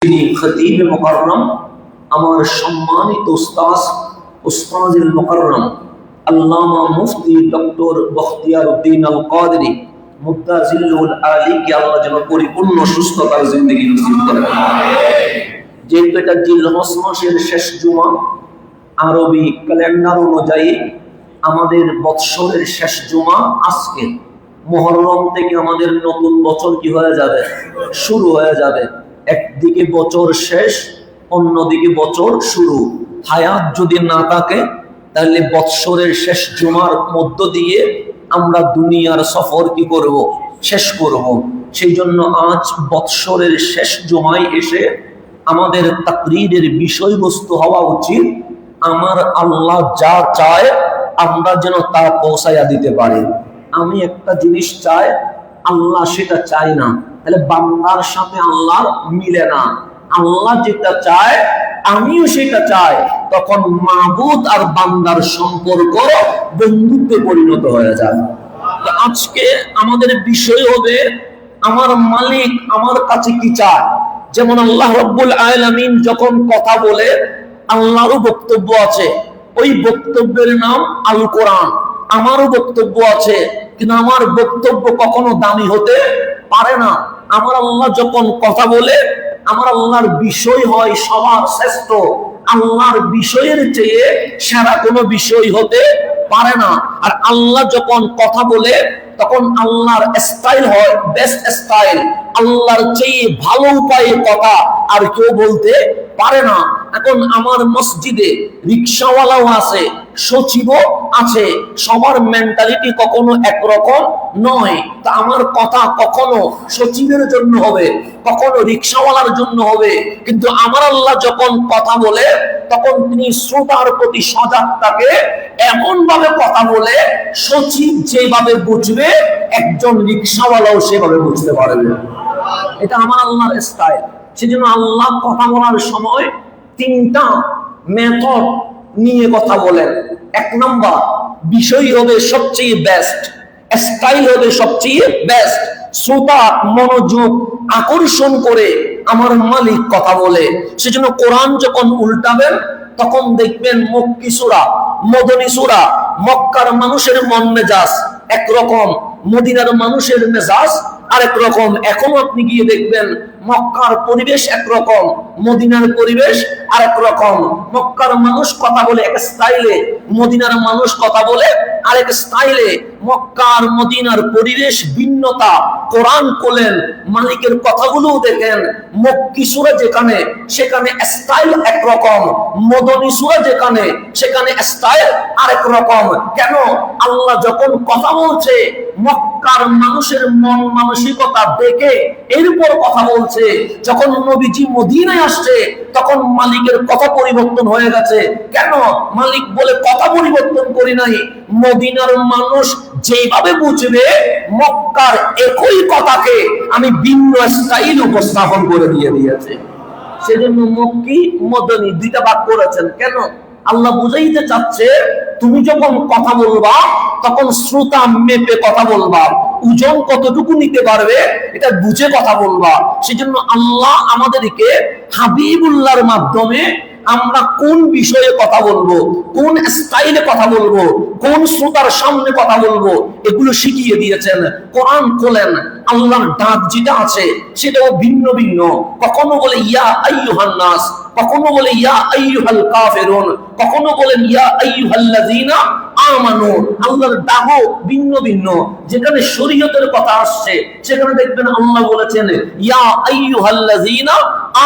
যিনি খতিব মুকাররম, আমার সম্মানিত উস্তাজুল মুকাররম আল্লামা মুফতি ডক্টর বখতিয়ার উদ্দিন আল কাদেরী মুত্তাজিলুল আলীকে আল্লাহ যেন পরিপূর্ণ সুস্থতার জিন্দেগি নসিব করেন। যেহেতু এটা জিলহজ মাসের শেষ জুমা, আরবি ক্যালেন্ডার অনুযায়ী আমাদের বৎসরের শেষ জুমা আজকে। মুহররম থেকে আমাদের নতুন বছর কি হয়ে যাবে, শুরু হয়ে যাবে। একদিকে বছর শেষ, অন্যদিকে বছর শুরু। হায়াত যদি না থাকে তাহলে বৎসরের শেষ জুমার মধ্য দিয়ে আমরা দুনিয়ার সফর কি করব, শেষ করব। সেই জন্য আজ বৎসরের শেষ জুমায় এসে আমাদের তাকরীরের বিষয়বস্তু হওয়া উচিত, আমার আল্লাহ যা চায় আমরা যেন তা পৌঁছাইয়া দিতে পারি। আমি একটা জিনিস চাই, আল্লাহ সেটা চায় না, তাহলে বান্দার সাথে আল্লাহর মিলে না। আল্লাহ যেটা চায় আমিও সেটা চাই, তখন মাবুদ আর বান্দার সম্পর্ক বন্ধুত্বে পরিণত হয়ে যায়। তো আজকে আমাদের বিষয় হবে আমার মালিক আমার কাছে কি চায়। যেমন আল্লাহ রাব্বুল আলামিন যখন কথা বলে আল্লাহরও বক্তব্য আছে, ওই বক্তব্যের নাম আল কোরআন। আমারও বক্তব্য আছে, কিন্তু আমার বক্তব্য কখনো দামি হতে পারে না। আমার আল্লাহ যখন কথা বলে আমার আল্লাহর বিষয় হয় সবার শ্রেষ্ঠ। আল্লাহর বিষয়ের চেয়ে সেরা কোনো বিষয় হতে পারে না। আর আল্লাহ যখন কথা বলে তখন আল্লাহর স্টাইল হয় বেস্ট স্টাইল। আল্লাহর চেয়ে ভালো উপায়ে কথা আর কেউ বলতে পারে না। এখন আমার মসজিদে রিকশাওয়ালাও আছে, সচিবও আছে, সবার মেন্টালিটি কখনো একরকম নয়। তা আমার কথা কখনো সচিবের জন্য হবে, কখনো রিকশাওয়ালার জন্য হবে, কিন্তু আমার আল্লাহ যখন কথা বলে তখন তিনি শ্রোতার প্রতি সজাগ থাকে। এমন ভাবে কথা বলে সচিব যেভাবে বুঝবে একজন রিকশাওয়ালাও সেভাবে বুঝতে পারবে। এটা আমার আল্লাহর স্টাইল। সেজন্য আল্লাহ কথা বলার সময় তিনটা মেথড নিয়ে কথা বলেন। এক নাম্বার, বিষয় হবে সবচেয়ে বেস্ট, স্টাইল হবে সবচেয়ে বেস্ট। শ্রোতা মনোযোগ আকর্ষণ করে আমার মালিক কথা বলে। সেজন্য কোরআন যখন উল্টাবেন তখন দেখবেন মক্কি সূরা, মদনী সূরা। মক্কার মানুষের মন মেজাজ একরকম, মদিনার মানুষের মেজাজ আরেক রকম। এখন আপনি গিয়ে দেখবেন মক্কার পরিবেশ একরকম, মদিনার পরিবেশ আরেক রকম। মক্কার মানুষ কথা বলে এক স্টাইলে, মদিনার মানুষ কথা বলে আরেক স্টাইলে। মক্কার মদিনার পরিবেশ ভিন্নতা। কোরআন খোলেন, মালিকের কথাগুলো দেখেন। মক্কি সূরা যেখানে সেখানে স্টাইল একরকম, মদনী সূরা যেখানে সেখানে স্টাইল আরেক রকম। কেন? আল্লাহ যখন কথা বলছে মক্কার মানুষের মন মানসিকতা দেখে এরপর কথা বলছে। যখন নবীজি মদিনায় আসছে তখন মালিকের কথা পরিবর্তন হয়ে গেছে। কেন? মালিক বলে কথা পরিবর্তন করি নাই, মদিনার মানুষ যেভাবে বুঝবে মক্কার একই কথাকে আমি ভিন্ন স্টাইল উপস্থাপন করে দিয়েছে। সেজন্য মক্কি মদনী দুইটা ভাগ করেছেন। কেন? আল্লাহ বুঝাইতে চাচ্ছে তুমি যখন কথা বলবা তখন শ্রোতা মেপে কথা বলবা, ওজন কতটুকু নিতে পারবে এটা বুঝে কথা বলবা। সেজন্য আল্লাহ আমাদেরকে হাবিবুল্লাহর মাধ্যমে আমরা কোন বিষয়ে কথা বলবো, কোন স্টাইলে কথা বলবো, কোন শ্রোতার সামনে কথা বলবো, এগুলো শিখিয়ে দিয়েছেন। কোরআন খোলেন, আল্লাহর ডাক যেটা আছে সেটাও ভিন্ন ভিন্ন। কখনো বলে ইয়া আইয়ুহান নাস, কখনো বলে ইয়া আইয়ুহাল কাফিরুন, কখনো বলেন ইয়া আইয়ুহাল্লাযীনা আমানু। আল্লাহর ডাকও ভিন্ন ভিন্ন। যেখানে শরীয়তের কথা আসছে সেখানে দেখবেন আল্লাহ বলেছেন ইয়া আইয়ুহাল্লাযীনা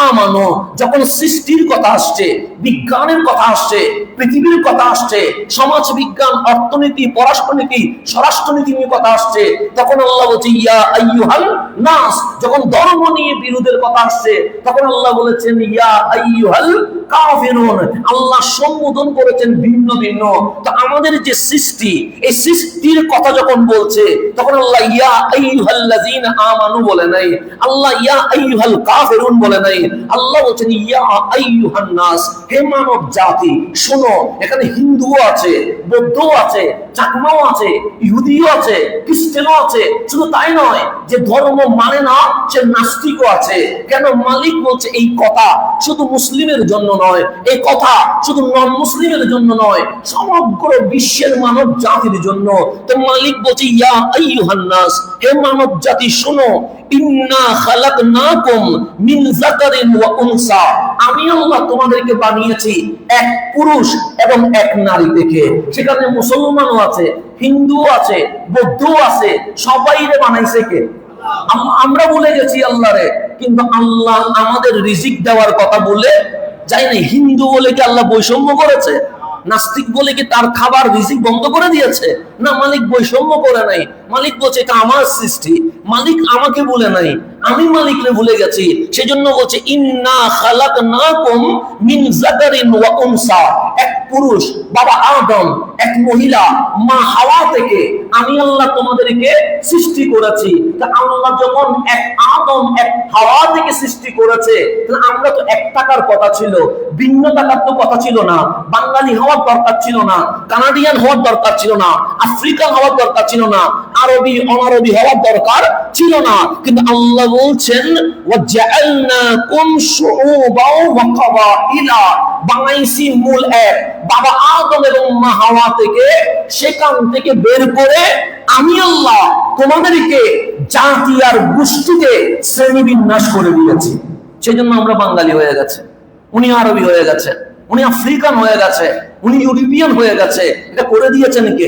আমানু। যখন সৃষ্টির কথা আসছে, বিজ্ঞানের কথা আসছে, পৃথিবীর কথা আসছে, সমাজ বিজ্ঞান, অর্থনীতি, পররাষ্ট্রনীতি, স্বরাষ্ট্রনীতি নিয়ে কথা আসছে, তখন আল্লাহ বলছে ইয়া আইয়ুহান নাস। যখন ধর্ম নিয়ে বিরোধের কথা আসছে তখন আল্লাহ বলেছেন ইয়া আইয়ুহাল কাফিরুন। আল্লাহ সম্বোধন করেছেন ভিন্ন ভিন্ন। তো আমাদের যে সৃষ্টি, এই সৃষ্টির কথা যখন বলছে তখন আল্লাহ ইয়া আইয়ুহাল্লাযীনা আমানু বলে নাই, আল্লাহ ইয়া আইয়ুহাল কাফিরুন বলে নাই, আল্লাহ বলছেন ইয়া আইয়ুহান নাস, হে মানব জাতি শোনো। এখানে হিন্দুও আছে, বৌদ্ধও আছে, চাকমাও আছে, ইহুদিও আছে, খ্রিস্টানও আছে। শুধু তাই নয়, যে ধর্ম মানে না সে নাস্তিকও আছে। কেন? মালিক বলছে এই কথা শুধু মুসলিমের জন্য নয়, এই কথা শুধু নন মুসলিমের জন্য নয়, সমগ্র বিশ্বের মানব জাতির জন্য। তো মালিক বলছে ইয়া আইয়ুহান নাস, হে মানব জাতি শোনো, ইন্না খালাকনাকুম মিন যাকারিন ওয়া উনসা, আমি আল্লাহ তোমাদেরকে বানিয়েছি এক পুরুষ এবং এক নারী থেকে। সেখানে মুসলমানও আছে, হিন্দুও আছে, বৌদ্ধও আছে, সবাইরে বানাইছে কে? আমরা বলে গেছি আল্লাহরে, কিন্তু আল্লাহ আমাদের রিজিক দেওয়ার কথা বলে যাই নাই। হিন্দু বলে কি আল্লাহ বৈষম্য করেছে? নাস্তিক বলে কি তার খাবার রিজিক বন্ধ করে দিয়েছে? না, মালিক বৈষম্য করে নাই। মালিক বলছে এটা আমার সৃষ্টি, মালিক আমাকে বলে নাই, আমি মালিকরে ভুলে গেছি। সেজন্য বলছে ইন্না খালাকনাকুম মিন যাকারিন ওয়া উনসা, এক পুরুষ বাবা আদম, এক মহিলা মা হাওয়া থেকে আমি আল্লাহ তোমাদেরকে সৃষ্টি করেছি। তা আল্লাহ যখন এক আদম এক হাওয়া থেকে সৃষ্টি করেছে, তাহলে আমরা তো এক টাকার কথা ছিল, ভিন্ন টাকার তো কথা ছিল না। বাঙালি হওয়ার দরকার ছিল না, কানাডিয়ান হওয়ার দরকার ছিল না, আফ্রিকান হওয়ার দরকার ছিল না, আরবি অনারবি হওয়ার দরকার ছিল না। কিন্তু আল্লাহ বলছেন ওয়াজআলনাকুম শুউবাও ওয়া কাবাইলা, বানাইছি মূল এক বাবা আদম এবং মা হাওয়া থেকে। সেখান থেকে বের করে আমি আল্লাহ তোমাদেরকে জাতি আর গোষ্ঠীতে শ্রেণীবিন্যাস করে দিয়েছি। সেজন্য আমরা বাঙালি হয়ে গেছে, উনি আরবি হয়ে গেছে, উনি আফ্রিকান হয়ে গেছে, উনি ইউরোপিয়ান হয়ে গেছে। এটা করে দিয়েছেন কে?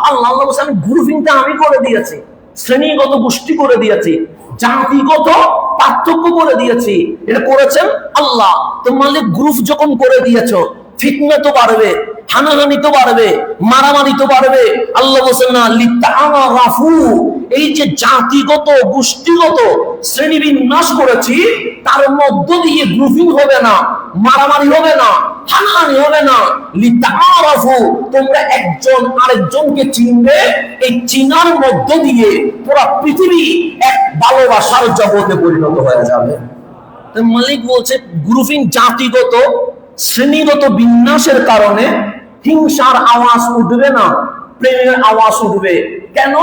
আল্লাহ। আল্লাহ বলছেন গ্রুপিংটা আমি করে দিয়েছি, শ্রেণীগত গোষ্ঠী করে দিয়েছি, জাতিগত পার্থক্য করে দিয়েছি। এটা করেছেন আল্লাহ। তো মালিক গ্রুপ যখন করে দিয়েছো, ফিতনা তো বাড়বে, হানাহানি তো বাড়বে, মারামারি তো বাড়বে। আল্লাহ বলছেন না লিতাআরাফু, এই যে জাতিগত গোষ্ঠীগত শ্রেণীবিন্যাস করেছি, তার মধ্য দিয়ে গ্রুপিং হবে না, মারামারি হবে না, হানাহানি হবে না। লিতাআরাফু, তোমরা একজন আরেকজনকে চিনবে। এই চিনার মধ্য দিয়ে পুরো পৃথিবী এক ভালোবাসার জগতে পরিণত হয়ে যাবে। মালিক বলছে গ্রুপিং জাতিগত শ্রেণীগত বিন্যাসের কারণে হিংসার আওয়াজ উঠবে না, প্রেমের আওয়াজ উঠবে। কেন?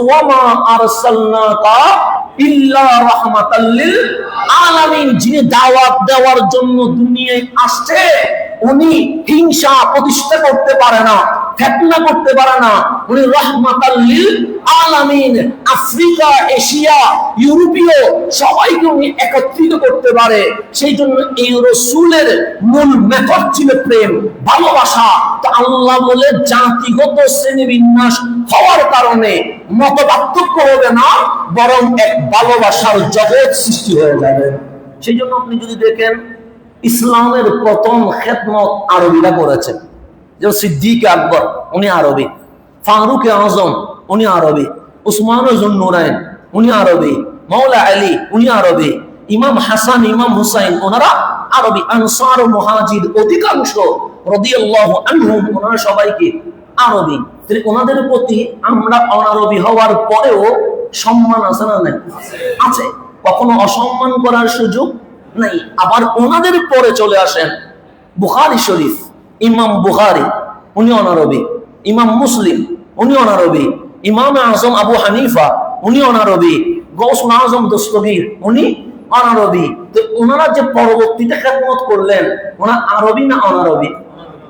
ওয়ামা আরসালনাকা ইল্লা রাহমাতাল লিল আলামিন, যিনি দাওয়াত দেওয়ার জন্য দুনিয়ায় আসছে, উনি হিংসা প্রতিষ্ঠা করতে পারে না, ফিতনা করতে পারে না। উনি রাহমাতাল লিল আলামিন, আফ্রিকা, এশিয়া, ইউরোপীয় সবাইকে উনি একত্রিত করতে পারে। সেই জন্য এই রাসূলের মূল মেথড ছিল প্রেম, ভালোবাসা। তো আল্লাহ বলে জাতিগত শ্রেণীবিন্যাস হওয়ার কারণে মত পার্থক্য হবে না, বরং এক ভালোবাসার জগৎ সৃষ্টি হয়ে যাবে। সেই জন্য আপনি যদি দেখেন ইসলামের প্রথম খেদমত আরবিরা করেছেন। যেমন সিদ্দিক আকবর উনি আরবি, ফারুক আজম উনি আরবি, উসমান জুন্নুরাইন উনি আরবি, মাওলা আলী উনি আরবি, ইমাম হাসান ইমাম হুসাইন ওনারা আরবি। আনসার ও মুহাজির অধিকাংশ রাদিয়াল্লাহু আনহুম ওনারা সবাইকে আরবি। তাহলে ওনাদের প্রতি আমরা অনারবি হওয়ার পরেও সম্মান আছে না নাই? আছে। কখনো অসম্মান করার সুযোগ নাই। আবার ওনাদের পরে চলে আসেন বুখারী শরীফ, ইমাম বুখারী উনি অনারবি, ইমাম মুসলিম উনি অনারবি, ইমাম আজম আবু হানিফা উনি অনারবি, গৌসুল আজম দস্তগীর উনি অনারবি। তো ওনারা যে পরবর্তীতে খেদমত করলেন, ওনারা আরবি না অনারবি?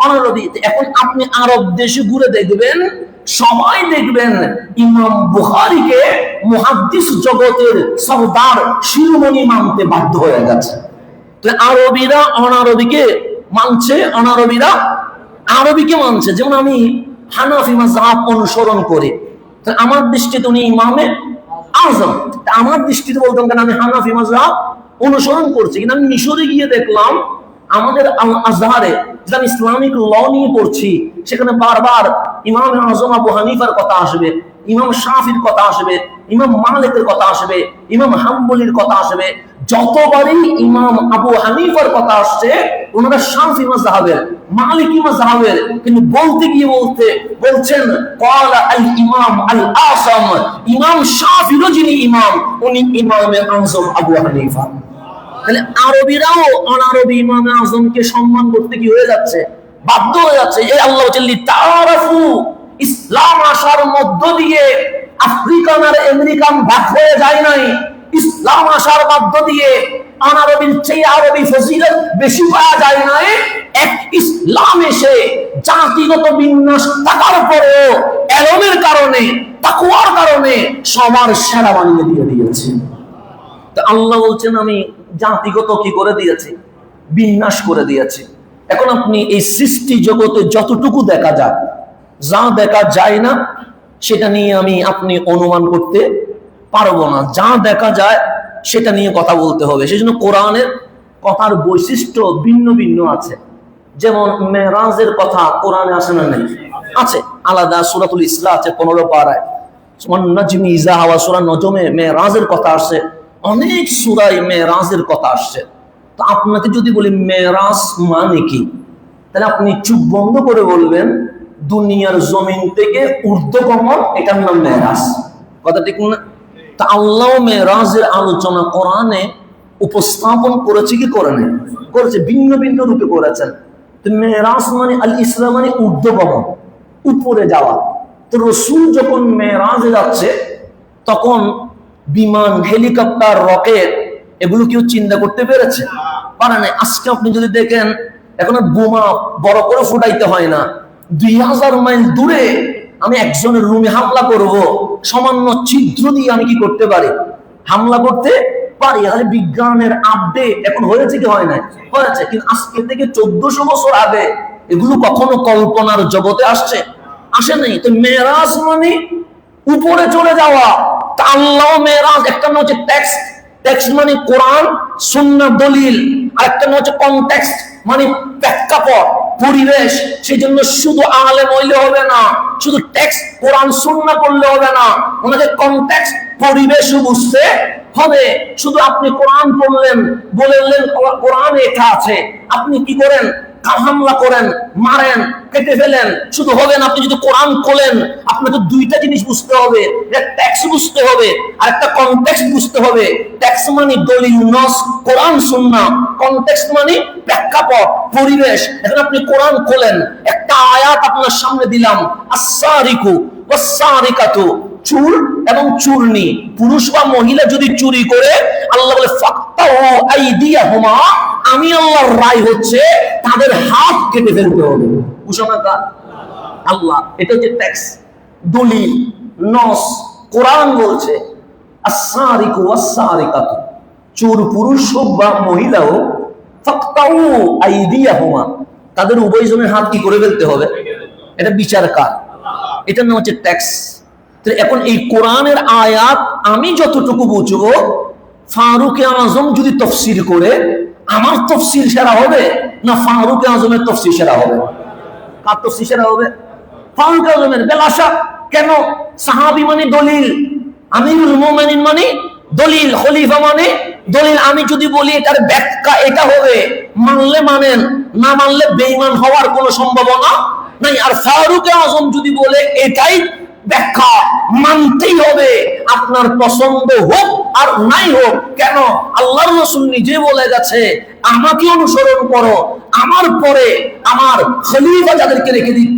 অনারবি। এখন আপনি আরব দেশে ঘুরে দেখবেন, সবাই দেখবেন ইমাম বুখারীকে মুহাদ্দিস জগতের সরদার শিরোমণি মানতে বাধ্য হয়ে গেছে। আরবিরা অনারবিকে মানছে, অনারবিরা আরবিকে মানছে। যেমন আমি হানাফি মাযহাব অনুসরণ করি, আমার দৃষ্টিতে উনি ইমামে আযম। আমার দৃষ্টিতে বলতাম কেন আমি হানাফি মাযহাব অনুসরণ করছি, কিন্তু আমি মিশরে গিয়ে দেখলাম আমাদের আল আজহারে যেটা আমি ইসলামিক ল নিয়ে পড়ছি, সেখানে বারবার ইমাম আজম আবু হানিফার কথা আসবে, ইমাম শাফির কথা আসবে, ইমাম মালিকের কথা আসবে, ইমাম হাম্বলির কথা আসবে। যতবারই ইমাম আবু হানিফার কথা আসছে, ওনারা শাফি মাযহাবের, মালিকি মাযহাবের, কিন্তু বলতে গিয়ে বলছেন ক্বালা আল ইমাম আল আসাম, ইমাম শাফিরও যিনি ইমাম, উনি ইমামে আযম আবু হানিফা। তাহলে আরবিরাও অনারবি ইমামে আযমকে সম্মান করতে কি হয়ে যাচ্ছে, বাধ্য হয়ে যাচ্ছে। এই আল্লাহ বলেন তাআরাফু, ইসলাম আসার মধ্য দিয়ে আফ্রিকান আর আমেরিকান ভাগ হয়ে যায় নাই। ইসলাম আসার মধ্য দিয়ে অনারবির চেয়ে আরবি ফজিলত বেশি পাওয়া যায় নাই। এক ইসলাম এসে জাতিগত বিন্যাস থাকার পরেও এলমের কারণে, তাকওয়ার কারণে সবার সেরা বানিয়ে দিয়ে দিয়েছে। তো আল্লাহ বলছেন আমি জাতিগত কি করে দিয়েছি, বিন্যাস করে দিয়েছি। এখন আপনি এই সৃষ্টি জগতে যতটুকু দেখা যায়, যা দেখা যায় না সেটা নিয়ে আপনি অনুমান করতে পারবো না। যা দেখা যায় সেটা নিয়ে কথা বলতে হবে। সেই জন্য কোরআনের কথার বৈশিষ্ট্য ভিন্ন ভিন্ন আছে। যেমন মেরাজের কথা কোরআনে আসে না? নেই, আছে। আলাদা সূরাতুল ইসরা আছে 15 পারায়। নাজমি ইযা হাওয়া, সূরা নজমে মেরাজের কথা আসছে। অনেক সূরায় মেরাজের কথা আসছে। তো আপনাকে যদি বলি মেরাজ মানে কি, তাহলে আপনি চুপ বন্ধ করে বলবেন দুনিয়ার জমিন থেকে ঊর্ধ্বগমন, এটার নাম মেরাজ। কথা ঠিক না? তা আল্লাহ মেরাজের আলোচনা কোরআনে উপস্থাপন করেছে কি করে নাই? করেছে, ভিন্ন ভিন্ন রূপে করেছেন। তো মেরাজ মানে আল ইসরা মানে ঊর্ধ্বগমন, উপরে যাওয়া। তো রাসূল যখন মেরাজে যাচ্ছে তখন বিমান, হেলিকপ্টার, রকেট এগুলো কেউ চিন্তা করতে পেরেছে? পারে নাই। আজকে আপনি যদি দেখেন এখন বোমা বড় করে ফুটাইতে হয় না, 2000 মাইল দূরে আমি একজনের রুমে হামলা করব, সামান্য ছিদ্র দিয়ে আমি কি করতে পারি, হামলা করতে পারি। তাহলে বিজ্ঞানের আপডেট এখন হয়েছে কি হয় নাই? হয়েছে। কিন্তু আজকে থেকে 1400 বছর আগে এগুলো কখনো কল্পনার জগতে আসছে? আসে নাই। তো মেরাজ মানে উপরে চলে যাওয়া। তা আল্লাহ মেরাজ, একটা হচ্ছে টেক্সট, টেক্সট মানে কোরআন সুন্নাহ দলিল, আর একটা হচ্ছে কনটেক্সট মানে প্রেক্ষাপট, পরিবেশ। সেই জন্য শুধু আলেম হইলে হবে না, শুধু টেক্সট কোরআন সুন্নাহ পড়লে হবে না, ওনাকে কনটেক্সট পরিবেশও বুঝতে হবে। শুধু আপনি কোরআন পড়লেন, বললেন কোরআনে এটা আছে, আপনি কি করেন, হামলা করেন, মারেন, কেটে ফেলেন, শুধু হবে না। আপনি যদি কোরআন খোলেন আপনাকে দুইটা জিনিস বুঝতে হবে, একটা টেক্সট বুঝতে হবে আর একটা কনটেক্সট বুঝতে হবে। টেক্সট মানে দলিল, নস, কোরআন সুন্নাহ। কনটেক্সট মানে প্রেক্ষাপট, পরিবেশ। এখন আপনি কোরআন খোলেন, একটা আয়াত আপনার সামনে দিলাম, আস-সারিকু ওয়াস-সারিকাতু, চুর এবং চূর্ণী, পুরুষ বা মহিলা যদি চুরি করে, আল্লাহ বলে ফাক্তাউ আইদিয়াহুমা, আমি আল্লাহর রায় হচ্ছে তাদের হাত কেটে ফেলতে হবে। ঘোষণা কার? আল্লাহ। এটা হচ্ছে টেক্সট, দলিল, নস। কোরআন বলছে আস-সারিকু ওয়াস-সারিকাতু, চোর পুরুষ হোক বা মহিলা হোক, ফাক্তাউ আইদিয়াহুমা, তাদের উভয়জনের হাত কি করে ফেলতে হবে। এটা বিচার কার? এটার নাম হচ্ছে টেক্সট। এখন এই কোরআনের আয়াত আমি যতটুকু বুঝবো, ফারুকে আজম যদি তফসির করে আমার তফসির সেরা হবে না ফারুকে আজমের তফসির সেরা হবে? কার তফসির সেরা হবে? ফারুক আজমের। বেলাশা। কেন? সাহাবী মানে দলিল, আমিরুল মুমিনিন মানে দলিল, খলিফা মানে দলিল। আমি যদি বলি এটার ব্যাখ্যা এটা হবে, মানলে মানেন, না মানলে বেঈমান হওয়ার কোনো সম্ভাবনা নাই। আর ফারুক আজম যদি বলে এটাই ব্যাখ্যা, মানতেই হবে, আপনার পছন্দ হোক আর নাই হোক। কেন? আল্লাহর রাসূল নিজে বলে গেছে আমাকে অনুসরণ করো, আমার পরে আমার খলিফা যাদেরকে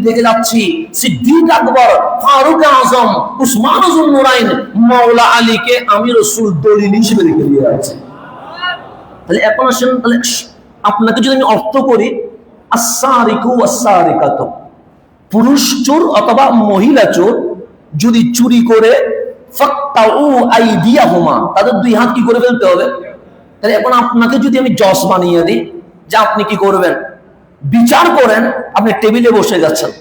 রেখে যাচ্ছি, সিদ্দিক আকবর, ফারুক আজম, উসমান যুন নুরাইন, মাওলা আলীকে আমি রাসূল দলিল হিসেবে রেখে দিয়ে যাচ্ছি। তাহলে এখন আসেন, তাহলে আপনাকে যদি আমি অর্থ করি, আস-সারিকু ওয়াস-সারিকাতু, পুরুষ চোর অথবা মহিলা চোর যদি চুরি করে, ফাক্তাউ আইদিয়াহুমা, তাদের দুই হাত কি করে ফেলতে হবে। তাহলে এখন আপনাকে যদি আমি জজ বানিয়ে দিই যে আপনি কি করবেন, বিচার করেন, আপনি টেবিলে বসে গেছেন,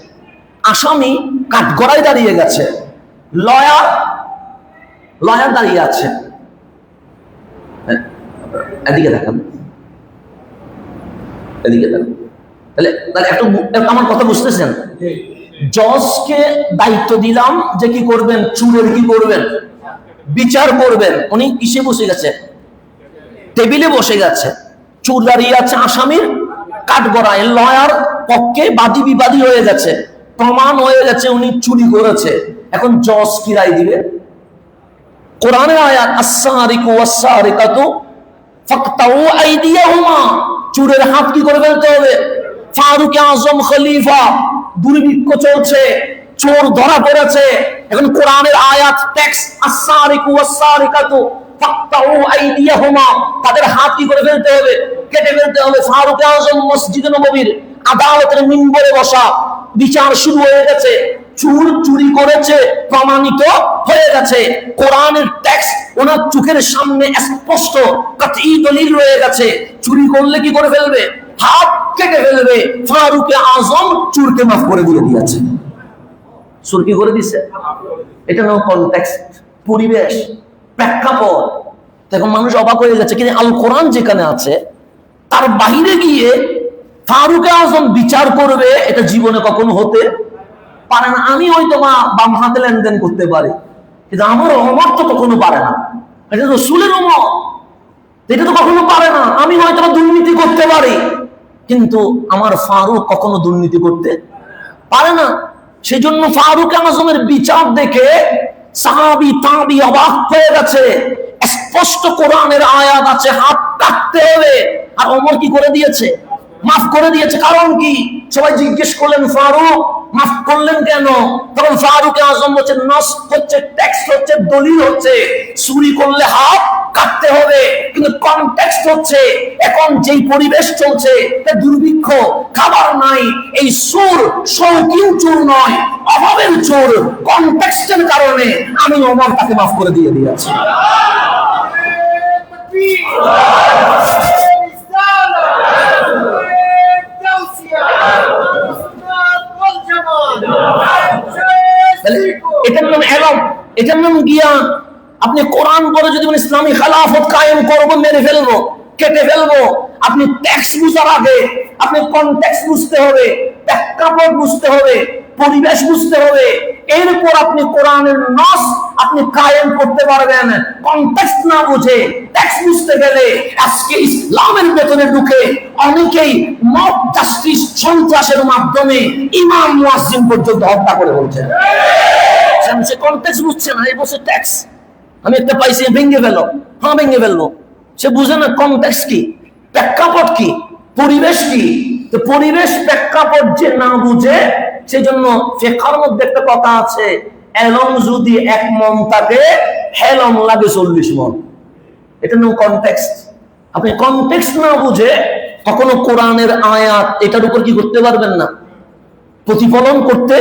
আসামি কাঠগড়ায় দাঁড়িয়ে গেছে, লয়ার দাঁড়িয়ে আছে, এদিকে দেখেন, এদিকে দেখেন। তাহলে একটু আমার কথা বুঝতেছেন? জজকে দায়িত্ব দিলাম যে কি করবেন, চুরের কি করবেন, বিচার করবেন। উনি কিসে বসে গেছে? টেবিলে বসে গেছে। চোর দাঁড়িয়ে আছে আসামির কাঠগড়ায় লয়ার পক্ষে বাদী বিবাদী হয়ে গেছে, প্রমাণ হয়ে গেছে উনি চুরি করেছে, এখন জজ কি রায় দিবে? কোরআনের আয়াত আস-সারিকু ওয়াস-সারিকাতু ফাকতাউ আইদিয়াহুমা, চোরের হাত কি করে ফেলতে হবে? ফারুক আজম খলিফা, দুর্ভিক্ষ চলছে, চোর ধরা পড়েছে, এখন কোরআনের আয়াত টেক্সট আস-সারিকু ওয়াস-সারিকাতু ফাকতাউ আইদিয়াহুমা, তাদের হাত কি করে ফেলতে হবে? কেটে ফেলতে হবে। ফারুক আজম মসজিদে নববীর আদালতের মিম্বরে বসা, বিচার শুরু হয়ে গেছে, চোর চুরি করেছে প্রমাণিত হয়ে গেছে, কোরআনের টেক্সট ওনার চোখের সামনে স্পষ্ট কাতঈ দলিল রয়ে গেছে, চুরি করলে কি করে ফেলবে? হাত কেটে ফেলবে। ফারুক আজম চোরকে মাফ করে দিয়েছে। চোর কি করে দিছে? এটা নাও কনটেক্সট, পরিবেশ, প্রেক্ষাপট। তখন মানুষ অবাক হয়ে যাচ্ছে, কিন্তু আল কোরআন যেখানে আছে তার বাইরে গিয়ে ফারুক আজম বিচার করবে, এটা জীবনে কখনো হতে পারে না। আমি হয়তো বাম হাতে লেনদেন করতে পারি, কিন্তু আমার ওমর তো কখনো পারে না। এটা রাসূলের ওমর, এটা তো কখনো পারে না। আমি হয়তো দুর্নীতি করতে পারি, কিন্তু আমার ফারুক কখনো দুর্নীতি করতে পারে না। সেই জন্য ফারুক আজমের বিচার দেখে সাহাবী তাবী অবাক হয়ে গেছে। স্পষ্ট কোরআনের আয়াত আছে, হাত কাটতে হবে, আর ওমর কি করে দিয়েছে? মাফ করে দিয়েছে। কারণ কি? সবাই জিজ্ঞেস করলেন ফারুক মাফ করলেন কেন? তখন ফারুক আজম হচ্ছে নস হচ্ছে, টেক্সট হচ্ছে, দলিল হচ্ছে, চুরি করলে হাত কাটতে হবে, কিন্তু কনটেক্সট হচ্ছে এখন যেই পরিবেশ চলছে, দুর্ভিক্ষ, খাবার নাই, এই চোর শৌখিন চোর নয়, অভাবের চোর, কনটেক্সটের কারণে আমি ওমর তাকে মাফ করে দিয়েছি। এটার নাম এলম, এটার নাম জ্ঞান। আপনি কোরআন পড়ে যদি ইসলামী খেলাফত কায়েম করবো, মেরে ফেলবো, কেটে ফেলবো, আপনি টেক্সট বুঝার আগে আপনি কনটেক্সট বুঝতে হবে, প্রেক্ষাপট বুঝতে হবে, পরিবেশ বুঝতে হবে, এরপর আপনি কোরআনের নস আপনি কায়েম করতে পারবেন। কনটেক্সট না বুঝে টেক্সট বুঝতে গেলে আজকে ইসলামের ভেতরে ঢুকে অনেকেই মব জাস্টিস সন্ত্রাসের মাধ্যমে ইমাম মুয়াজ্জিন পর্যন্ত হত্যা করে বলছে। সে কনটেক্সট বুঝছে না, এই বসে টেক্সট আমি একটা পাইছি, ভেঙে ফেলো, হ্যাঁ ভেঙে ফেলবো। সে বুঝে না কনটেক্সট কি, প্রেক্ষাপট কি, পরিবেশ কি। তো পরিবেশ প্রেক্ষাপট যে না বুঝে, সেই জন্য ফিকহের মধ্যে একটা কথা আছে, এলম যদি 1 মন থাকে, হেলম লাগে 40 মন। এটা নাম কনটেক্সট। আপনি কনটেক্সট না বুঝে কখনো কোরআনের আয়াত এটার উপর কি করতে পারবেন না, প্রতিফলন করতে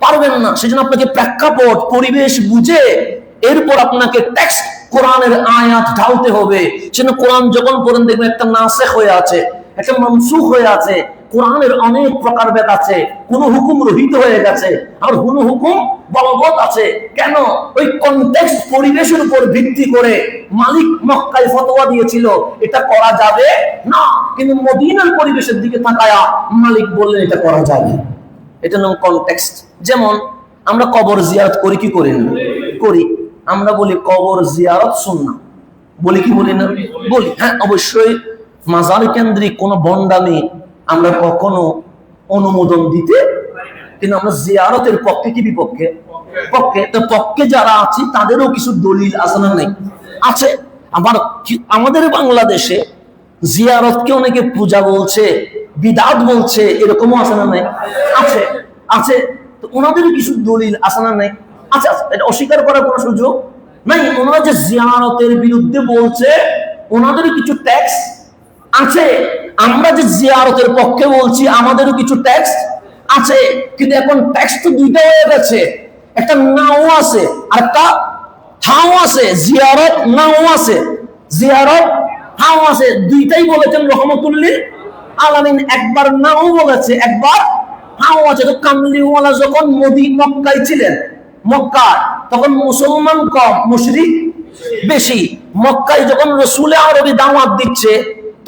পারবেন না। সেজন্য আপনাকে প্রেক্ষাপট, পরিবেশ বুঝে এরপর আপনাকে টেক্সট কোরআনের আয়াত ঢালতে হবে। সেজন্য কোরআন যখন পড়েন দেখবেন একটা নাসেখ হয়ে আছে, একটা মানসুখ হয়ে আছে। কোরআনের অনেক প্রকারভেদ আছে, কোন হুকুম রহিত হয়ে গেছে, আর কোন হুকুম বলবৎ আছে। কেন? ওই কনটেক্সট, পরিবেশের উপর ভিত্তি করে মালিক মক্কায় ফতোয়া দিয়েছিল এটা করা যাবে না, কিন্তু মদিনার পরিবেশের দিকে তাকায়া মালিক বললেন এটা করা যাবে। এটা নাম কনটেক্সট। যেমন আমরা কবর জিয়ারত করি কি করি না? করি। আমরা বলি কবর জিয়ারত সুন্নাহ, বলি কি বলি না? বলি। হ্যাঁ, অবশ্যই মাজার কেন্দ্রিক কোন ভণ্ডামি আমরা কখনো অনুমোদন দিতে, কিন্তু আমরা জিয়ারতের পক্ষে কি বিপক্ষে? পক্ষে। তো পক্ষে যারা আছি তাদেরও কিছু দলিল আছে না? নেই? আছে। আবার আমাদের বাংলাদেশে জিয়ারতকে অনেকে পূজা বলছে, বিদআত বলছে, এরকমও আছে না? নাই? আছে, আছে। তো ওনাদের কিছু দলিল আছে না? নাই? আচ্ছা, এটা অস্বীকার করার কোনো সুযোগ নাই। ওনারা যে জিয়ারতের বিরুদ্ধে বলছে, ওনাদের কিছু ট্যাক্স আছে। আমরা যে জিয়ারতের পক্ষে বলছি, আমাদেরও কিছু ট্যাক্স আছে। কিন্তু এখন ট্যাক্স তো দুইটা হয়ে গেছে, একটা নাও আছে আর একটা হাও আছে। জিয়ারত নাও আছে, জিয়ারত হাও আছে, দুইটাই বলেছেন রহমতুল্লিল আলামিন। একবার নাও বলেছে, একবার হাও আছে। তো কামলিওয়ালা যখন মক্কায় ছিলেন, মক্কা তখন মুসলমান কম, মুশরিক বেশি। মক্কায় যখন রাসূল আরবি দাওয়াত দিচ্ছে,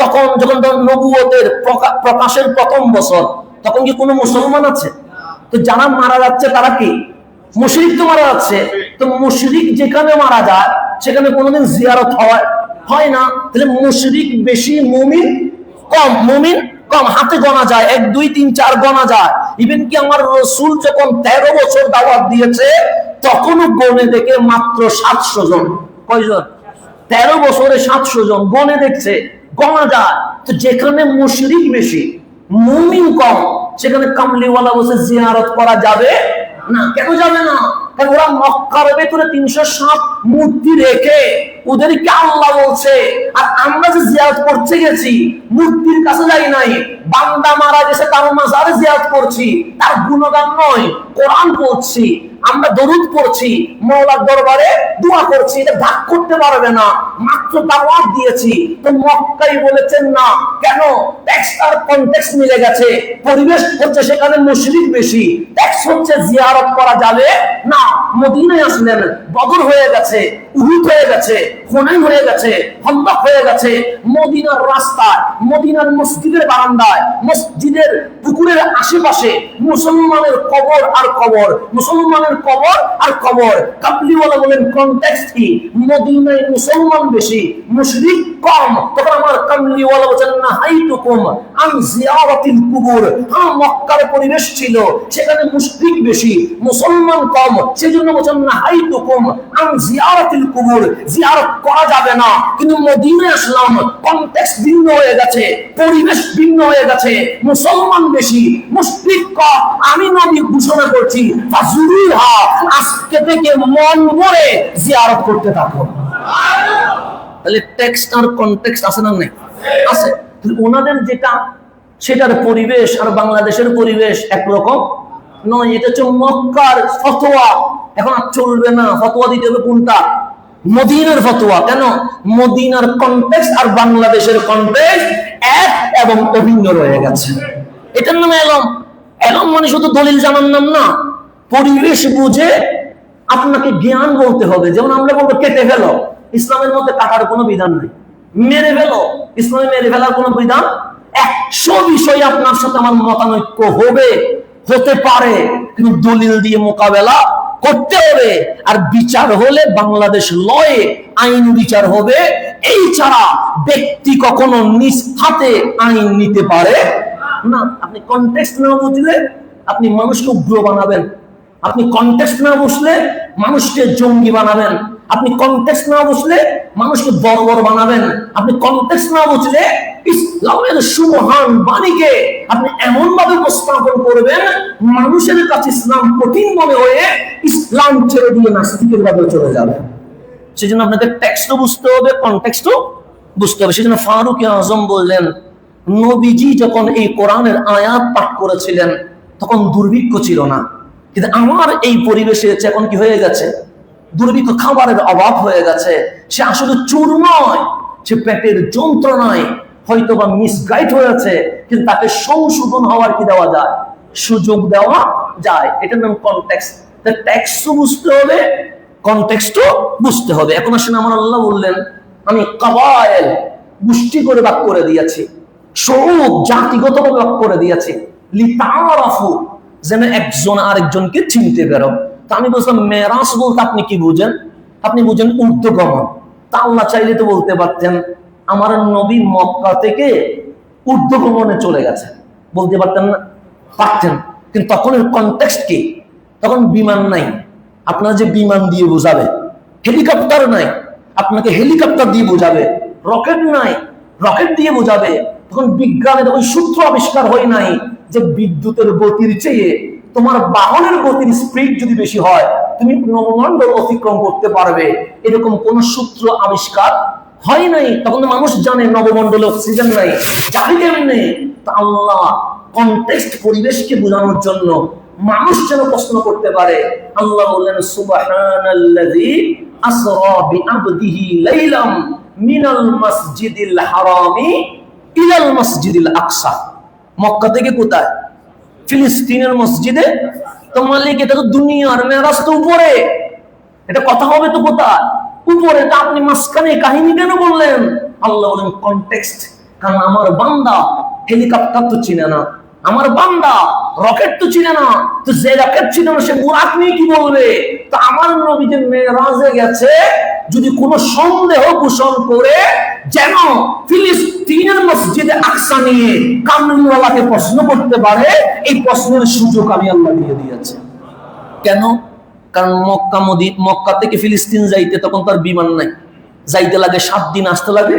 তখন যখন নবুয়তের প্রকাশের প্রথম বছর, তখন কি কোনো মুসলমান আছে? তো যারা মারা যাচ্ছে তারা কি? মুশরিক তো মারা যাচ্ছে। তো মুশরিক যেখানে মারা যায় সেখানে কোনোদিন জিয়ারত হয় না। তাহলে মুশরিক বেশি, মুমিন কম, মুমিন কম, হাতে গোনা যায়, 1 2 3 4 গোনা যায়। ইভেন কি আমার রাসূল যখন 13 বছর দাওয়াত দিয়েছে তখনও গনে দেখে মাত্র 700 জন। কয়জন? 13 বছরে 700 জন গনে দেখছে, গোনা যায়। তো যেখানে মুশরিক বেশি, মুমিন কম, সেখানে কামলিওয়ালা বসে জিয়ারত করা যাবে না। কেন যাবে না? কারণ ওরা মক্কার ভেতরে 307 মূর্তি রেখে ওদেরকে আল্লাহ বলছে, আর আমরা যে জিয়ারত করতে গেছি মূর্তির কাছে যাই নাই, বান্দা মারা গেছে তার মাজারে জিয়ারত করছি, তার গুণগান নয়, কোরআন পড়ছি, আমরা দরুদ পড়ছি, মাওলার দরবারে দোয়া করছি। এটা ভাগ করতে পারবে না, মাত্র দাওয়াত দিয়েছি। তো মক্কাই বলেছেন না কেন? টেক্সট আর কনটেক্সট মিলে গেছে। পরিবেশ হচ্ছে সেখানে মুশরিক বেশি, টেক্সট হচ্ছে জিয়ারত করা যাবে না। মদিনায় আসলেন, বদর হয়ে গেছে, উহুদ হয়ে গেছে, হুনাইন হয়ে গেছে, খন্দক হয়ে গেছে। মদিনার রাস্তায়, মদিনার মসজিদের বারান্দায়, মসজিদের পুকুরের আশেপাশে মুসলমানের কবর আর কবর, মুসলমানের কবর আর কবর। কাবলিওয়ালা বলেন কনটেক্সট কি? মদিনায় মুসলমান বেশি, মুশরিক কম। তখন আমার কাবলিওয়ালা বলেন না হাইতুকুম আন জিয়ারাতিল কুবুর। হ্যাঁ, মক্কার পরিবেশ ছিল, সেখানে মুশরিক বেশি, মুসলমান কম, সেজন্য বলেন না হাইতুকুম আন জিয়ারাতিল কুবুর। জিয়ারত করা যাবে না। কিন্তু মদিনায় আসলাম, কনটেক্সট ভিন্ন হয়ে গেছে, পরিবেশ ভিন্ন হয়ে গেছে, মুসলমান বেশি, মুশরিক কম। আমি নবী ঘোষণা করছি ফাজুরুহা, আজকে থেকে মন ভরে জিয়ারত করতে থাকো। তাহলে টেক্সট আর কনটেক্সট আছে না? নাই? আছে। ওনাদের যেটা, সেটার পরিবেশ আর বাংলাদেশের পরিবেশ একরকম নয়। এটা হচ্ছে মক্কার ফতোয়া, এখন আর চলবে না। ফতোয়া দিতে হবে কোনটা? মদিনার ফতোয়া। কেন? মদিনার কনটেক্সট আর বাংলাদেশের কনটেক্সট এক এবং অভিন্ন রয়ে গেছে। এটার নামে এলম। এলম মানে শুধু দলিল জানার নাম না, পরিবেশ বুঝে আপনাকে জ্ঞান বলতে হবে। যেমন আমরা বলবো কেটে ফেলো, ইসলামের মধ্যে কাটার কোনো বিধান নেই। মেরে ফেলো, ইসলামে মেরে ফেলার কোনো বিধান। 100 বিষয় আপনার সাথে আমার মতানৈক্য হবে, হতে পারে, কিন্তু দলিল দিয়ে মোকাবেলা করতে হবে। আর বিচার হলে বাংলাদেশ লয়ে আইন বিচার হবে। এই ছাড়া ব্যক্তি কখনো নিজ হাতে আইন নিতে পারে না। আপনি কনটেক্সট না বুঝলে আপনি মানুষকে উগ্র বানাবেন, আপনি কনটেক্সট না বুঝলে মানুষকে জঙ্গি বানাবেন, আপনি কনটেক্সট না বুঝলে মানুষকে বর্বর বানাবেন, আপনি কনটেক্সট না বুঝলে ইসলামের সুমহান বাণীকে আপনি এমন ভাবে উপস্থাপন করবেন মানুষের কাছে ইসলাম কঠিন মনে হয়ে ইসলাম ছেড়ে দিয়ে নাস্তিকের ভাবে চলে যাবে। সেজন্য আপনাকে টেক্সটও বুঝতে হবে, কনটেক্সটও বুঝতে হবে। সেজন্য ফারুক আজম বললেন, নবীজি যখন এই কোরআনের আয়াত পাঠ করেছিলেন তখন দুর্ভিক্ষ ছিল না, কিন্তু আমার এই পরিবেশে এখন কি হয়ে গেছে? দুর্ভিক্ষ, খাবারের অভাব হয়ে গেছে। সে আসলে চোর নয়, সে পেটের যন্ত্রণায় হয়তো বা মিসগাইড হয়েছে, কিন্তু তাকে সংশোধন হওয়ার কি দেওয়া যায়? সুযোগ দেওয়া যায়। এটার নাম কনটেক্সট। টেক্সটও বুঝতে হবে, কনটেক্সটও বুঝতে হবে। এখন আসলে আমার আল্লাহ বললেন, আমি কাবায়েল গোষ্ঠী করে ভাগ করে দিয়েছি, সব জাতিগত ভাগ করে দিয়েছি, লিতারাফু, যেন একজন আরেকজনকে চিনতে পারো। তা আমি বলছিলাম মেরাজ বলতে আপনি কি বুঝেন? আপনি বুঝেন ঊর্ধ্বগমন। তা আল্লাহ চাইলে তো বলতে পারতেন আমার নবী মক্কা থেকে ঊর্ধ্বগমনে চলে গেছে, বলতে পারতেন না? পারতেন। কিন্তু তখন এর কনটেক্সট কি? তখন বিমান নাই, আপনার যে বিমান দিয়ে বোঝাবে, হেলিকপ্টার নাই, আপনাকে হেলিকপ্টার দিয়ে বোঝাবে, রকেট নাই, রকেট দিয়ে বোঝাবে। তখন বিজ্ঞানের ওই সূত্র আবিষ্কার হয় নাই যে বিদ্যুতের গতির চেয়ে তোমার বাহনের গতির স্পিড যদি বেশি হয় তুমি নবমণ্ডল অতিক্রম করতে পারবে, এরকম কোন সূত্র আবিষ্কার হয় নাই। তখন মানুষ জানে নবমণ্ডলে অক্সিজেন নাই, যাবে কেমনে? আল্লাহ কনটেক্সট, পরিবেশকে বোঝানোর জন্য মানুষ যেন প্রশ্ন করতে পারে, আল্লাহ বললেন সুবহানাল্লাযী আসরা বিআবদিহি লাইলাম মিনাল মাসজিদিল হারামি ইলাল মাসজিদিল আকসা। মক্কা থেকে কোথায়? ফিলিস্তিনের মসজিদে। তো মালিক, এটা তো দুনিয়ার মেরাজ, তো উপরে, এটা কথা হবে তো কোথায়? উপরে। তা আপনি মাঝখানে কাহিনী কেন বললেন? আল্লাহ বলেন কনটেক্সট। কারণ আমার বান্দা হেলিকপ্টার তো চিনে না, আমার বান্দা রকেট তো চিনে না, তো যে রকেট চিনে না সে বুরাক নিয়ে কি বলবে? তো আমার নবী যে মেরাজে গেছে, যদি কোনো সন্দেহ পোষণ করে যেন ফিলিস্তিনের মসজিদে আকসা নিয়ে কামলিওয়ালাকে প্রশ্ন করতে পারে, এই প্রশ্নের সুযোগ আমি আল্লাহ দিয়ে দিয়েছি। কেন? কারণ মক্কা থেকে ফিলিস্তিন যাইতে তখন তার বিমান নাই, যাইতে লাগে 7 দিন, আসতে লাগে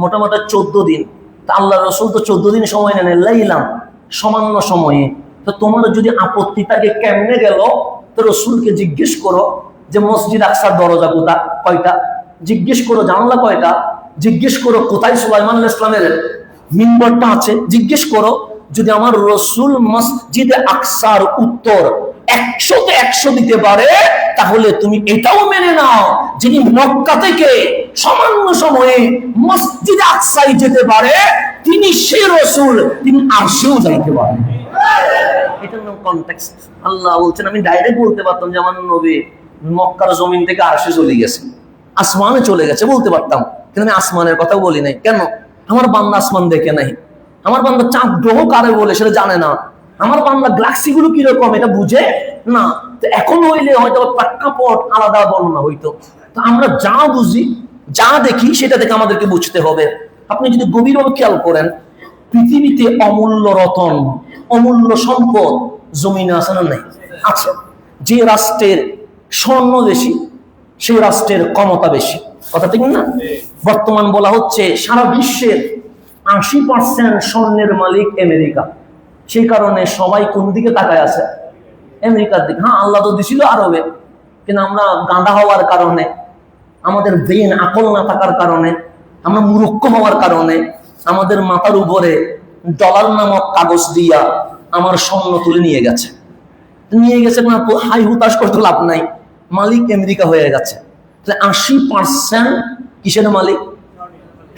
মোটামুটি 14 দিন। তা আল্লাহ রসুল তো 14 দিন সময় নেন, লাইলাম সামান্য সময়ে। তো তোমার যদি আপত্তি থাকে কেমনে গেল, তো রসুলকে জিজ্ঞেস করো যে মসজিদ আকসার দরজা কয়টা, জিজ্ঞেস করো জানলা কয়টা, জিজ্ঞেস করো কোথায় সুলাইমান আলাইহিস সালামের মিম্বরটা আছে, জিজ্ঞেস করো। যদি আমার রসুল মসজিদে আকসার উত্তর 100-তে 100 দিতে পারে, তাহলে তুমি এটাও মেনে নাও যিনি মক্কা থেকে সামান্য সময়ে মসজিদে আকসায় যেতে পারে, তিনি সেই রসুল, তিনি আরশেও যাইতে পারেন। এটার নাম কনটেক্সট। আল্লাহ বলছেন, আমি ডাইরেক্ট বলতে পারতাম যে আমার নবী মক্কার জমিন থেকে আরশে চলে গেছে, আসমানে চলে গেছে, বলতে পারতাম, কিন্তু আমি আসমানের কথা বলি নাই। কেন? আমার বান্দা আসমান দেখে নাই, আমার বান্দা চাঁদ গ্রহ কারে বলে সেটা জানে না, আমার বান্দা গ্যালাক্সি গুলো কিরকম এটা বুঝে না। তো এখন হইলে হয়তো প্রেক্ষাপট আলাদা বর্ণনা হইতো। তো আমরা যা বুঝি, যা দেখি, সেটা থেকে আমাদেরকে বুঝতে হবে। আপনি যদি গভীরভাবে খেয়াল করেন, পৃথিবীতে অমূল্য রতন, অমূল্য সম্পদ জমিনে আছে না নাই? আছে। যে রাষ্ট্রের স্বর্ণ বেশি, সেই রাষ্ট্রের ক্ষমতা বেশি, কথা ঠিক না? বর্তমান বলা হচ্ছে সারা বিশ্বের 80% স্বর্ণের মালিক আমেরিকা। সেই কারণে সবাই কোন দিকে তাকায় আছে? আমেরিকার দিকে। হ্যাঁ, আল্লাহ তো দিছিল আরবে, কিন্তু আমরা গাঁদা হওয়ার কারণে, আমাদের ব্রেন আকল না থাকার কারণে, আমরা মূর্খ হওয়ার কারণে আমাদের মাথার উপরে ডলার নামক কাগজ দিয়া আমার স্বর্ণ তুলে নিয়ে গেছে। না, তো হাই হুতাশ করতে লাভ নাই, মালিক আমেরিকা হয়ে গেছে। 80% কিসের মালিক?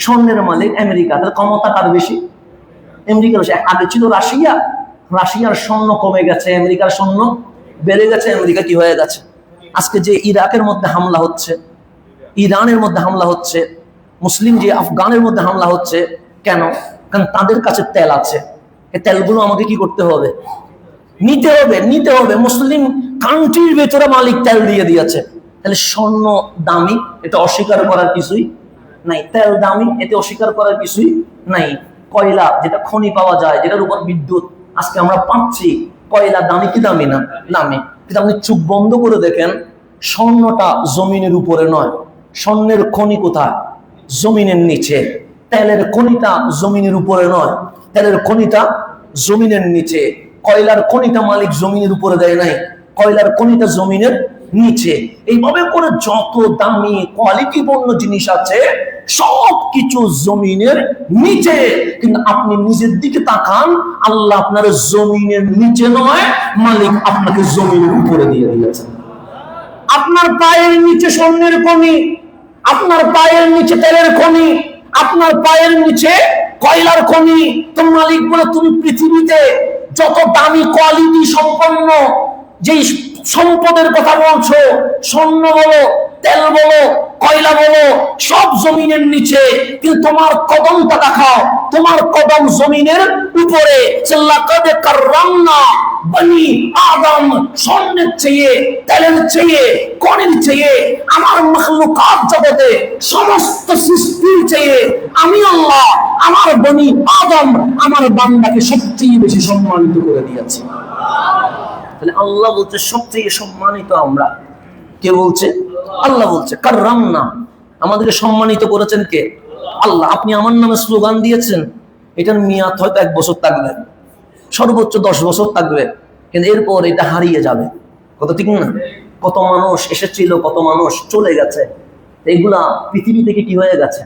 স্বর্ণের মালিক আমেরিকা। তাহলে ক্ষমতা কার বেশি? আমেরিকার বেশি। আগে ছিল রাশিয়া, রাশিয়ার স্বর্ণ কমে গেছে, আমেরিকার স্বর্ণ বেড়ে গেছে, আমেরিকা কি হয়ে গেছে? আজকে যে ইরাকের মধ্যে হামলা হচ্ছে, ইরানের মধ্যে হামলা হচ্ছে, মুসলিম যে আফগানের মধ্যে হামলা হচ্ছে, কেন? কারণ তাদের কাছে তেল আছে। এই তেলগুলো আমাকে কি করতে হবে? নিতে হবে, নিতে হবে। মুসলিম কান্ট্রির ভেতরে মালিক তেল দিয়ে দিয়েছে। তাহলে স্বর্ণ দামি, এটা অস্বীকার করার কিছুই নাই। তেল দামি, এতে অস্বীকার করার কিছুই নাই। কয়লা, যেটা খনি পাওয়া যায়, যেটার উপর বিদ্যুৎ আজকে আমরা পাচ্ছি, কয়লা দামি কি দামি না? দামি। কিন্তু আপনি চোখ বন্ধ করে দেখেন, স্বর্ণটা জমিনের উপরে নয়, স্বর্ণের খনি কোথায়? জমিনের নিচে। তেলের খনিটা জমিনের উপরে নয়, তেলের খনিটা জমিনের নিচে। কয়লার খনিটা মালিক জমিনের উপরে দেয় নাই, কয়লার খনিটা জমিনের নিচে। এইভাবে করে যত দামি কোয়ালিটিপূর্ণ জিনিস আছে সব কিছু জমিনের নিচে। কিন্তু আপনি নিজের দিকে তাকান, আল্লাহ আপনার জমিনের নিচে নয়, মালিক আপনাকে জমিনের উপরে দিয়ে দিয়েছেন। আপনার পায়ের নিচে স্বর্ণের খনি, আপনার পায়ের নিচে তেলের খনি, আপনার পায়ের নিচে কয়লার খনি। তো মালিক বলে, তুমি পৃথিবীতে যত দামি কোয়ালিটি সম্পন্ন যেই সম্পদের কথা বলছো, স্বর্ণ বলো, তেল বলো, কয়লা বলো, সব জমিনের নিচে, কিন্তু তোমার কদমটা দেখাও, তোমার কদম জমিনের উপরে। লাকাদ কাররামনা বনি আদম, স্বর্ণের চেয়ে, তেলের চেয়ে, কণের চেয়ে, আমার মাখলুকাত জগতে সমস্ত সৃষ্টির চেয়ে আমি আল্লাহ আমার বনি আদম, আমার বান্দাকে সবচেয়ে বেশি সম্মানিত করে দিয়েছি। তাহলে আল্লাহ বলছে সবচেয়ে সম্মানিত আমরা। কে বলছে? আল্লাহ বলছে কাররামনা, আমাদেরকে সম্মানিত করেছেন কে? আল্লাহ। আপনি আমার নামে স্লোগান দিয়েছেন, এটার মেয়াদ হয়তো 1 বছর থাকবে, সর্বোচ্চ 10 বছর থাকবে, কিন্তু এরপর এটা হারিয়ে যাবে। কত ঠিক না? কত মানুষ এসেছিল, কত মানুষ চলে গেছে, এইগুলা পৃথিবী থেকে কি হয়ে গেছে?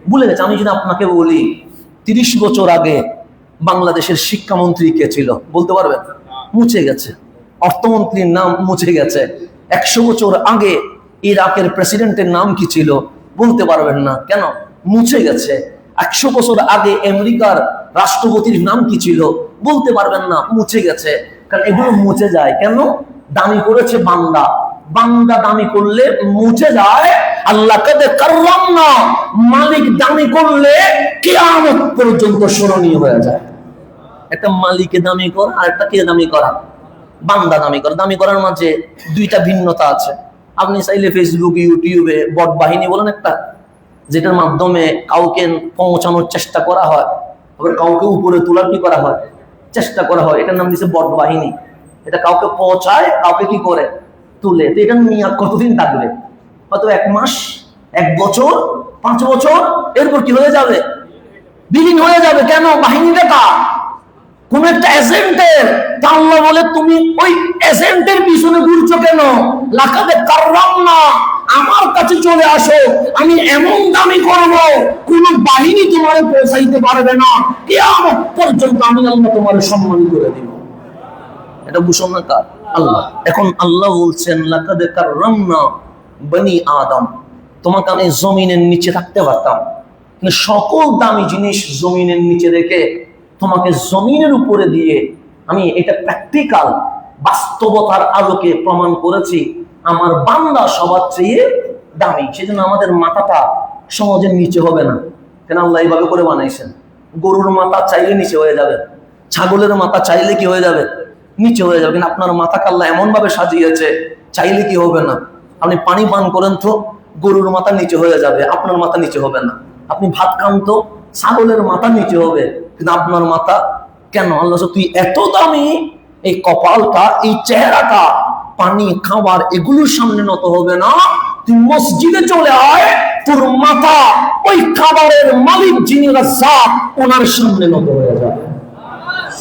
ভুলে গেছে। আমি যদি আপনাকে বলি 30 বছর আগে বাংলাদেশের শিক্ষামন্ত্রী কে ছিল, বলতে পারবেন? মুছে গেছে। অর্থমন্ত্রীর নাম মুছে গেছে। 100 বছর আগে ইরাকের প্রেসিডেন্টের নাম কি ছিল, বলতে পারবেন না। কেন? মুছে গেছে। 100 বছর আগে আমেরিকার রাষ্ট্রপতির নাম কি ছিল, বলতে পারবেন না, মুছে গেছে। কারণ এগুলো মুছে যায়। কেন? দামি করেছে বান্দা, বান্দা দামি করলে মুছে যায়। আল্লাহ কাদে কাররামনা, মালিক দামি করলে কিয়ামত পর্যন্ত স্মরণীয় হয়ে যায়। একটা মালিকে দামি করা আর একটা কে দামি করা? বান্দা দামি করা। দামি করার মাঝে 2টা ভিন্নতা আছে। আপনি চাইলে ফেসবুক, ইউটিউবে বট বাহিনী বলেন একটা, যেটার মাধ্যমে কাউকে পৌঁছানোর চেষ্টা করা হয়, আবার কাউকে উপরে তোলার কি করা হয়, চেষ্টা করা হয়, এটার নাম দিচ্ছে বট বাহিনী। এটা কাউকে পৌঁছায়, কাউকে কি করে তুলে। তো এটা নিয়ে কতদিন থাকবে? হয়তো 1 মাস, 1 বছর, 5 বছর, এরপর কি হয়ে যাবে, বিলীন হয়ে যাবে। কেন? বাহিনীটা কার? কোন একটা এজেন্টের। তা আল্লাহ বলে তুমি ওই এজেন্টের পিছনে ঘুরছো কেন? লাকাদে কাররামনা, আমার কাছে চলে আসো, আমি এমন দামি করব কোন বাহিনী তোমারে পৌঁছাইতে পারবে না, কিয়ামত পর্যন্ত আমি আল্লাহ তোমারে সম্মান করে দিব। এটা ঘোষণা কার? আল্লাহ। এখন আল্লাহ বলছেন লাকাদে কাররামনা বনি আদম, তোমাকে আমি জমিনের নিচে থাকতে পারতাম, কিন্তু সকল দামি জিনিস জমিনের নিচে রেখে তোমাকে জমিনের উপরে দিয়ে আমি এটা প্র্যাকটিক্যাল বাস্তবতার আলোকে প্রমাণ করেছি আমার বান্দা সবার চেয়ে দামি। সেজন্য আমাদের মাথাটা সমাজের নিচে হবে না। কেন? আল্লাহ এইভাবে করে বানাইছেন। গরুর মাথা চাইলে নিচে হয়ে যাবে, ছাগলের মাথা চাইলে কি হয়ে যাবে, নিচে হয়ে যাবে। কিন্তু আপনার মাথাকে আল্লাহ এমন ভাবে সাজিয়েছে, চাইলে কি হবে না। আপনি পানি পান করেন তো গরুর মাথা নিচে হয়ে যাবে, আপনার মাথা নিচে হবে না। আপনি ভাত খান তো ছাগলের মাথা নিচে হবে, কিন্তু আপনার মাথা কেন? আল্লাহ তুই এত দামি, এই কপালটা, এই চেহারাটা পানি খাবার এগুলোর সামনে নত হবে না। তুই মসজিদে চলে আয়, তোর মাথা ওই খাবারের মালিক যিনি রাজ্জাক ওনার সামনে নত হয়ে যাবে।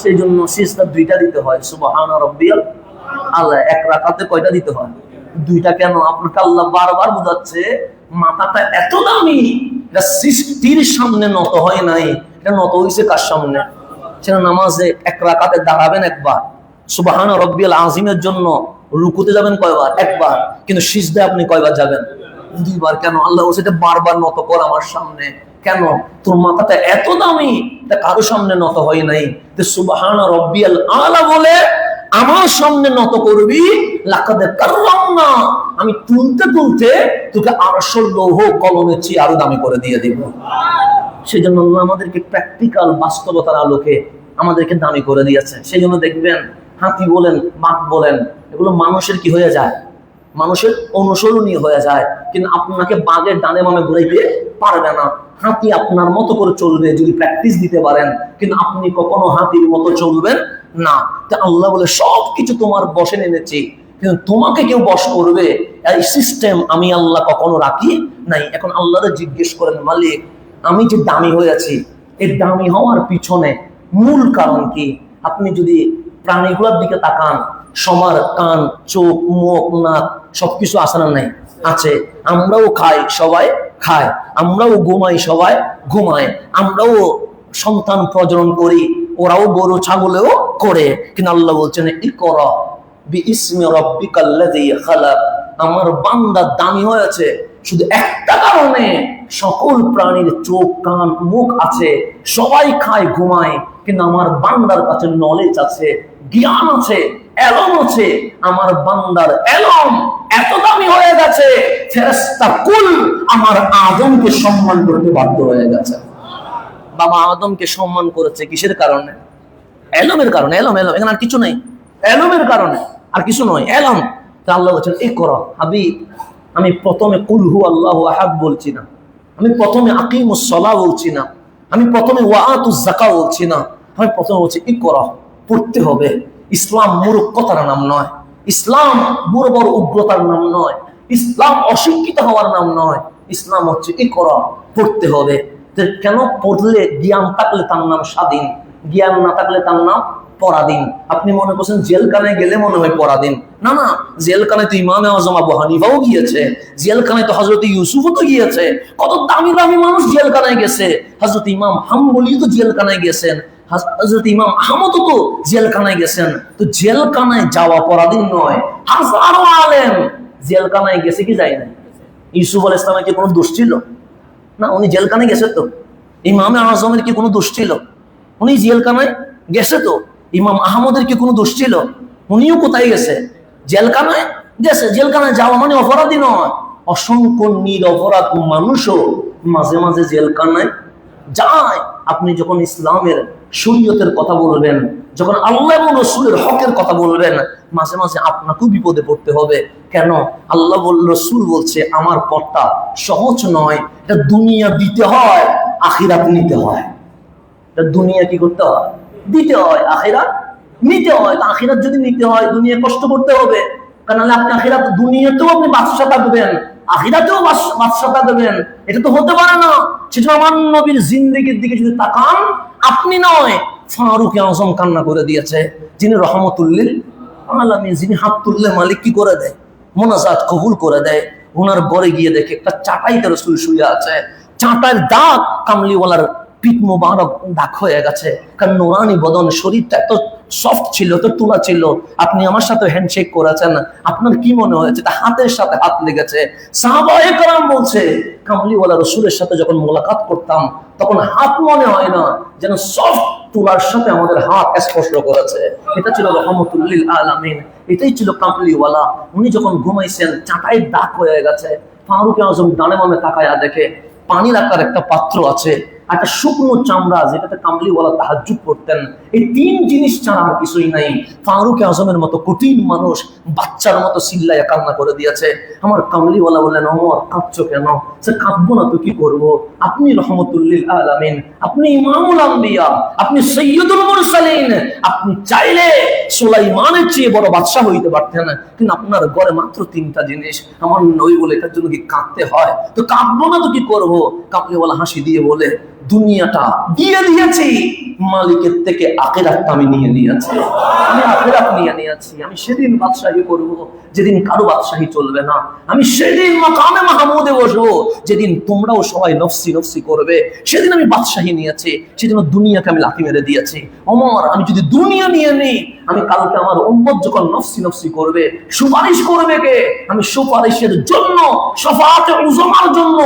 সেই জন্য সিজদা 2টা দিতে হয়। সুবহানা রাব্বিয়াল আল্লাহ। 1 রাকাতে কয়টা দিতে হয়? 2টা। কেন? আপনাকে আল্লাহ বারবার বোঝাচ্ছে মাথাটা এত দামি, এটা সৃষ্টির সামনে নত হয় নাই, এটা নত হয়েছে কার সামনে? সেটা নামাজে 1 রাকাতে দাঁড়াবেন একবার, সুবহানা রাব্বিয়াল আযীমের জন্য রুকুতে যাবেন কয়বার? একবার। কিন্তু সিজদায় আপনি কয়বার যাবেন? 2বার। কেন? আল্লাহ বলছে এটা বারবার নত কর আমার সামনে। কেন? তোর মাথাটা এত দামি, এটা কারো সামনে নত হয় নাই। তো সুবহানা রাব্বিয়াল আলা বলে আমার সামনে নত করবি। লাকাদে কাররামনা, আমি তুলতে তুলতে তোকে আরশের লৌহ কলমের চেয়ে আরো দামি করে দিয়ে দিব। সেজন্য আল্লাহ আমাদেরকে প্র্যাকটিক্যাল বাস্তবতার আলোকে আমাদেরকে দামি করে দিয়েছে। সেই জন্য দেখবেন হাতি বলেন, বাঘ বলেন, এগুলো মানুষের কি হয়ে যায়, মানুষের অনুসরণীয় হয়ে যায়। কিন্তু আপনাকে বাঘের ডানে বামে ঘুরাইতে পারবে না। হাতি আপনার মতো করে চলবে যদি প্র্যাকটিস দিতে পারেন, কিন্তু আপনি কখনো হাতির মতো চলবেন না। তো আল্লাহ বলে সবকিছু তোমার বশে এনেছি, কিন্তু তোমাকে কেউ বশ করবে এই সিস্টেম আমি আল্লাহ কখনো রাখি নাই। এখন আল্লাহরে জিজ্ঞেস করেন, মালিক আমি যে দামি হয়েছি, এই দামি হওয়ার পিছনে মূল কারণ কি? আপনি যদি প্রাণীগুলোর দিকে তাকান, সবার কান, চোখ, মুখ, নাক সবকিছু আছে না নাই? আছে। আমরাও খাই, সবাই খায়। আমরাও ঘুমাই, সবাই ঘুমায়। আমরাও সন্তান প্রজনন করি, ওরাও গরু ছাগলেও করে। কিন্তু আল্লাহ বলছেন ইকরা বিইসমি রাব্বিকাল্লাযী খালাক। আমার বান্দা দামি হয়েছে শুধু একটা কারণে, সকল প্রাণীর চোখ, কান, মুখ আছে, সবাই খায়, ঘুমায়, কিন্তু আমার বান্দার কাছে নলেজ আছে, জ্ঞান আছে, এলম আছে। আমার বান্দার এলম এত দামি হয়ে গেছে, ফেরেশতা কুল আমার আদমকে সম্মান করতে বাধ্য হয়ে গেছে। বাবা আদমকে সম্মান করেছে কিসের কারণে? এলমের কারণে। এলম, এলম, এখানে আর কিছু নেই। এলমের কারণে, আর কিছু নয়, এলম। আল্লাহ বলছেন এই করো হাবিব, আমি প্রথমে কুল হু আল্লাহু আহাদ বলছি না, আমি প্রথমে আকিমুস সালাহ বলছি না, আমি প্রথমে ওয়াতুজ যাকাত বলছি না, আমি প্রথমে বলছি ইকরা, পড়তে হবে। ইসলাম মূর্খতার নাম নয়, ইসলাম বড় বড় উগ্রতার নাম নয়, ইসলাম অশিক্ষিত হওয়ার নাম নয়। ইসলাম হচ্ছে ইকরা, পড়তে হবে। কেন? পড়লে জ্ঞান থাকলে তার নাম স্বাধীন, জ্ঞান না থাকলে তার নাম পরাধীন। আপনি মনে করছেন জেলখানায় গেলে মনে হয় পরাধীন। না না, জেলখানায় তো ইমামে আযম আবু হানিফাও গিয়েছে, জেলখানায় তো হযরত ইউসুফও তো গিয়েছে। কত দামি দামি মানুষ জেলখানায় গেছে। হযরত ইমাম হাম্বলি তো জেলখানায় গেছেন, হযরত ইমাম আহমদও তো জেলখানায় গেছেন। তো জেলখানায় যাওয়া পরাধীন নয়। হাজারো আলেম জেলখানায় গেছে কি যায় না? ইউসুফ আলাইহিস সালামের কি কোনো দোষ ছিল? না, উনি জেলখানায় গেছে। তো ইমামে আযমের কি কোনো দোষ ছিল? উনি জেলখানায় গেছে। তো ইমাম আহমদের কি কোনো দোষ ছিল? উনিও কোথায় গেছে? জেলখানায় গেছে। জেলখানায় যাওয়া মানে অপরাধী নয়। অসংখ্য নিরপরাধ মানুষও মাঝে মাঝে জেলখানায় যায়। আপনি যখন ইসলামের শরীয়তের কথা বলবেন, যখন আল্লাহ এবং রাসূলের হকের কথা বলবেন, মাঝে মাঝে আপনাকেও বিপদে পড়তে হবে। কেন? আল্লাহ রাসূল বলছে আমার পথটা সহজ নয়, এটা দুনিয়া দিতে হয়, আখিরাত নিতে হয়। দুনিয়া কি করতে হয়? দিতে হয়। আখিরাত নিতে হয়। আখিরাত যদি নিতে হয় দুনিয়া কষ্ট করতে হবে, কারণ আপনি আখিরাত দুনিয়াতেও আপনি বাদশা থাকবেন, আখিরাতেও বাদশা থাকবেন, এটা তো হতে পারে না। সেজন্য আমার নবীর জিন্দেগির দিকে যদি তাকান, আপনি নয় ফারুক আজম কান্না করে দিয়েছে, যিনি রহমতুল্লিল আলামিন, যিনি হাত তুললে মালিক কি করে দেয়, মোনাজাত কবুল করে দেয়। ওনার ঘরে গিয়ে দেখে একটা চাটাইতে রসুল শুয়ে আছে, চাটার দাগ কামলিওয়ালার পিঠ মোবারক দাগ হয়ে গেছে, কারণ নোরানি বদন, শরীরটা এত সফট ছিল, তো তুলা ছিল। আপনি আমার সাথে হ্যান্ডশেক করেছেন, আপনার কি মনে হয়েছে? তা হাতের সাথে হাত লেগেছে। সাহাবায়ে কেরাম বলছে কামলিওয়ালা রসুলের সাথে যখন মোলাকাত করতাম তখন হাত মনে হয় না, যেন সফট তুলার সাথে আমাদের হাত স্পর্শ করেছে। এটা ছিল রহমতুল্লিল আলামিন, এটাই ছিল কামলিওয়ালা। উনি যখন ঘুমাইছেন চাটাই দাগ হয়ে গেছে, ফারুক আজম ডানে বামে তাকায়া দেখে পানি রাখার একটা পাত্র আছে, একটা শুকনো চামড়া যেটাতে কামলিওয়ালা তাহাজ্জুদ করতেন। এই তিন জিনিস ছাড়া আর কিছুই নাই। ফারুক আজমের মতো কঠিন মানুষ বাচ্চার মতো চিল্লাইয়া কান্না করে দিয়েছে। আমার কামলিওয়ালা বললেন, ওমর কাঁদছো কেন? সে কাঁদবো না তো কি করবো? আপনি রহমতুল্লিল আলামিন, আপনি ইমামুল আম্বিয়া, আপনি সৈয়দুল মুরসালিন, আপনি চাইলে সুলাইমানের চেয়ে বড় বাদশা হইতে পারতেন, কিন্তু আপনার ঘরে মাত্র তিনটা জিনিস। আমার নবী বলে এটার জন্য কি কাঁদতে হয়? তো কাঁদবো না তো কি করবো? কামলিওয়ালা হাসি দিয়ে বলে, দুনিয়াটা দিয়ে দিয়েছি, মালিকের থেকে আখিরাতটা আমি নিয়ে নিয়েছি। আমি আখিরাত নিয়ে নিয়েছি। আমি সেদিন বাদশাহী করব যেদিন কারো বাদশাহী চলবে না। আমি সেদিন মাকামে মাহমুদে বসবো যেদিন তোমরাও সবাই নফসি নফসি করবে। সেদিন আমি বাদশাহী নিয়েছি, সেদিন দুনিয়াকে আমি লাথি মেরে দিয়েছি। ওমর, আমি যদি দুনিয়া নিয়ে নিই, আমি কালকে আমার উম্মত যখন নফসি নফসি করবে, সুপারিশ করবে কে? আমি সুপারিশের জন্য, শাফাআতে উযমার জন্য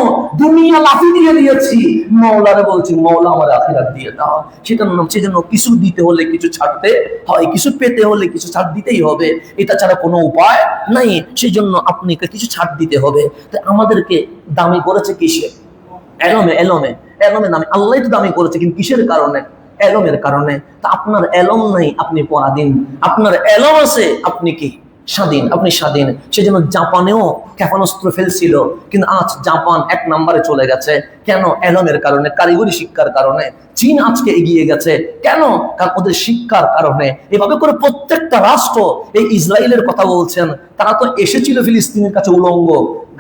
দুনিয়া লাথি দিয়ে দিয়েছি। মাওলারে বলছি, মাওলা আমার আখিরাত দিয়ে দাও। সেজন্য কিছু দিতে হলে কিছু ছাড়তে হয়, কিছু পেতে হলে কিছু ছাড় দিতেই হবে, এটা ছাড়া কোনো উপায় নাই। সেজন্য আপনাকে কিছু ছাড় দিতে হবে। তো আমাদেরকে দামি করেছে কিসে? এলমে। এলমে এলমে দামি, আল্লাহ তো দামি করেছে, কিন্তু কিসের কারণে? এলমের কারণে। তা আপনার এলম নাই, আপনি পরাধীন। আপনার এলম আছে, আপনি কি স্বাধীন? আপনি স্বাধীন। সেজন্য জাপানেও ক্ষেপণাস্ত্র ফেলছিল, কিন্তু আজ জাপান 1 নম্বরে চলে গেছে। কেন? এলমের কারণে, কারিগরি শিক্ষার কারণে। চীন আজকে এগিয়ে গেছে কেন? কারণ ওদের শিক্ষার কারণে। এভাবে করে প্রত্যেকটা রাষ্ট্র, এই ইসরায়েলের কথা বলছেন, তারা তো এসেছিল ফিলিস্তিনের কাছে উলঙ্গ,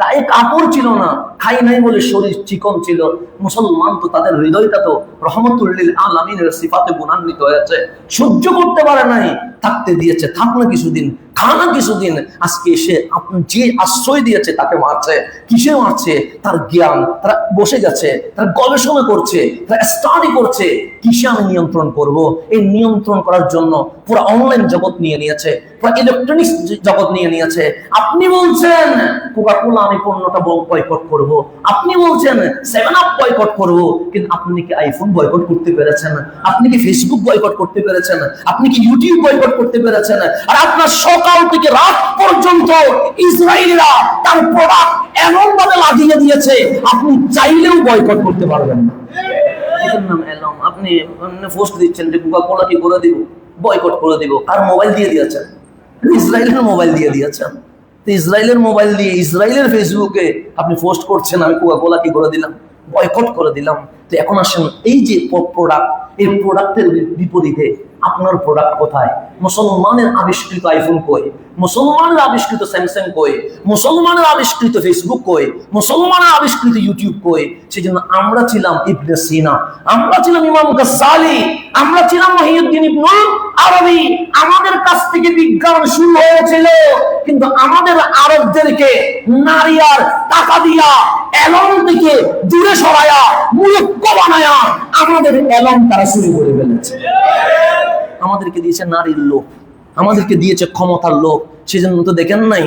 গায়ে কাপড় ছিল না, খাই নাই বলে শরীর চিকন ছিল। মুসলমান তো তাদের হৃদয়টা তো রহমতুল্লিল আলামিনের সিফাতে গুণান্বিত হয়েছে, সহ্য করতে পারে নাই, থাকতে দিয়েছে। থাক না কিছুদিন, খা না কিছুদিন। আজকে এসে আপনি যে আশ্রয় দিয়েছে তাকে মারছে। কিসে মারছে? তার জ্ঞান। তারা বসে গেছে, তারা গবেষণা করছে, তারা স্টাডি করছে, কিসে আমি নিয়ন্ত্রণ করব। এই নিয়ন্ত্রণ করার জন্য পুরো অনলাইন জগৎ নিয়ে নিয়েছে, পুরো ইলেকট্রনিক্স জগৎ নিয়ে নিয়েছে। আপনি বলছেন কোকা-কোলা আমি পণ্যটা বয়কট করব, আপনি বলছেন 7 আপ বয়কট করব, কিন্তু আপনি কি আইফোন বয়কট করতে পেরেছেন? আপনি কি ফেসবুক বয়কট করতে পেরেছেন? আপনি কি ইউটিউব বয়কট করতে পেরেছেন? আর আপনার সকাল থেকে রাত পর্যন্ত ইসরায়েলিরা তার প্রোডাক্ট এমন ভাবে লাগিয়ে দিয়েছে, আপনি চাইলেও বয়কট করতে পারবেন না। এটার নাম এলম। আপনি পোস্ট দিচ্ছেন যে কোকা-কোলা কি করে দিব, বয়কট করে দিব। আর মোবাইল দিয়ে দিয়েছেন, ইসরায়েলের মোবাইল দিয়ে দিয়েছেন। তো ইসরায়েলের মোবাইল দিয়ে ইসরায়েলের ফেসবুকে আপনি পোস্ট করছেন, আমি কোকা-কোলা কি করে দিলাম, বয়কট করে দিলাম। তো এখন আসেন, এই যে প্রোডাক্ট, এই প্রোডাক্টের বিপরীতে আপনার প্রোডাক্ট কোথায়? মুসলমানের আবিষ্কৃত আইফোন কই? মুসলমানের আবিষ্কৃত স্যামসাং কই? মুসলমানের আবিষ্কৃত ফেসবুক কই? মুসলমানের আবিষ্কৃত ইউটিউব কই? সেজন্য আমরা ছিলাম ইবনে সিনা, আমরা ছিলাম ইমাম গাজ্জালি, আমরা ছিলাম মুহিউদ্দিন ইবনুল আরবি। আমাদের কাছ থেকে বিজ্ঞান শুরু হয়েছিল, কিন্তু আমাদের আরবদেরকে নারী আর টাকা দিয়া এলম থেকে দূরে সরায়া মূর্খ বানায়া আমাদের এলম তারা শুরু করে ফেলেছে। আমাদেরকে দিয়েছে নারীর লোক, আমাদেরকে দিয়েছে ক্ষমতার লোক। সেজন্য তো দেখেন নাই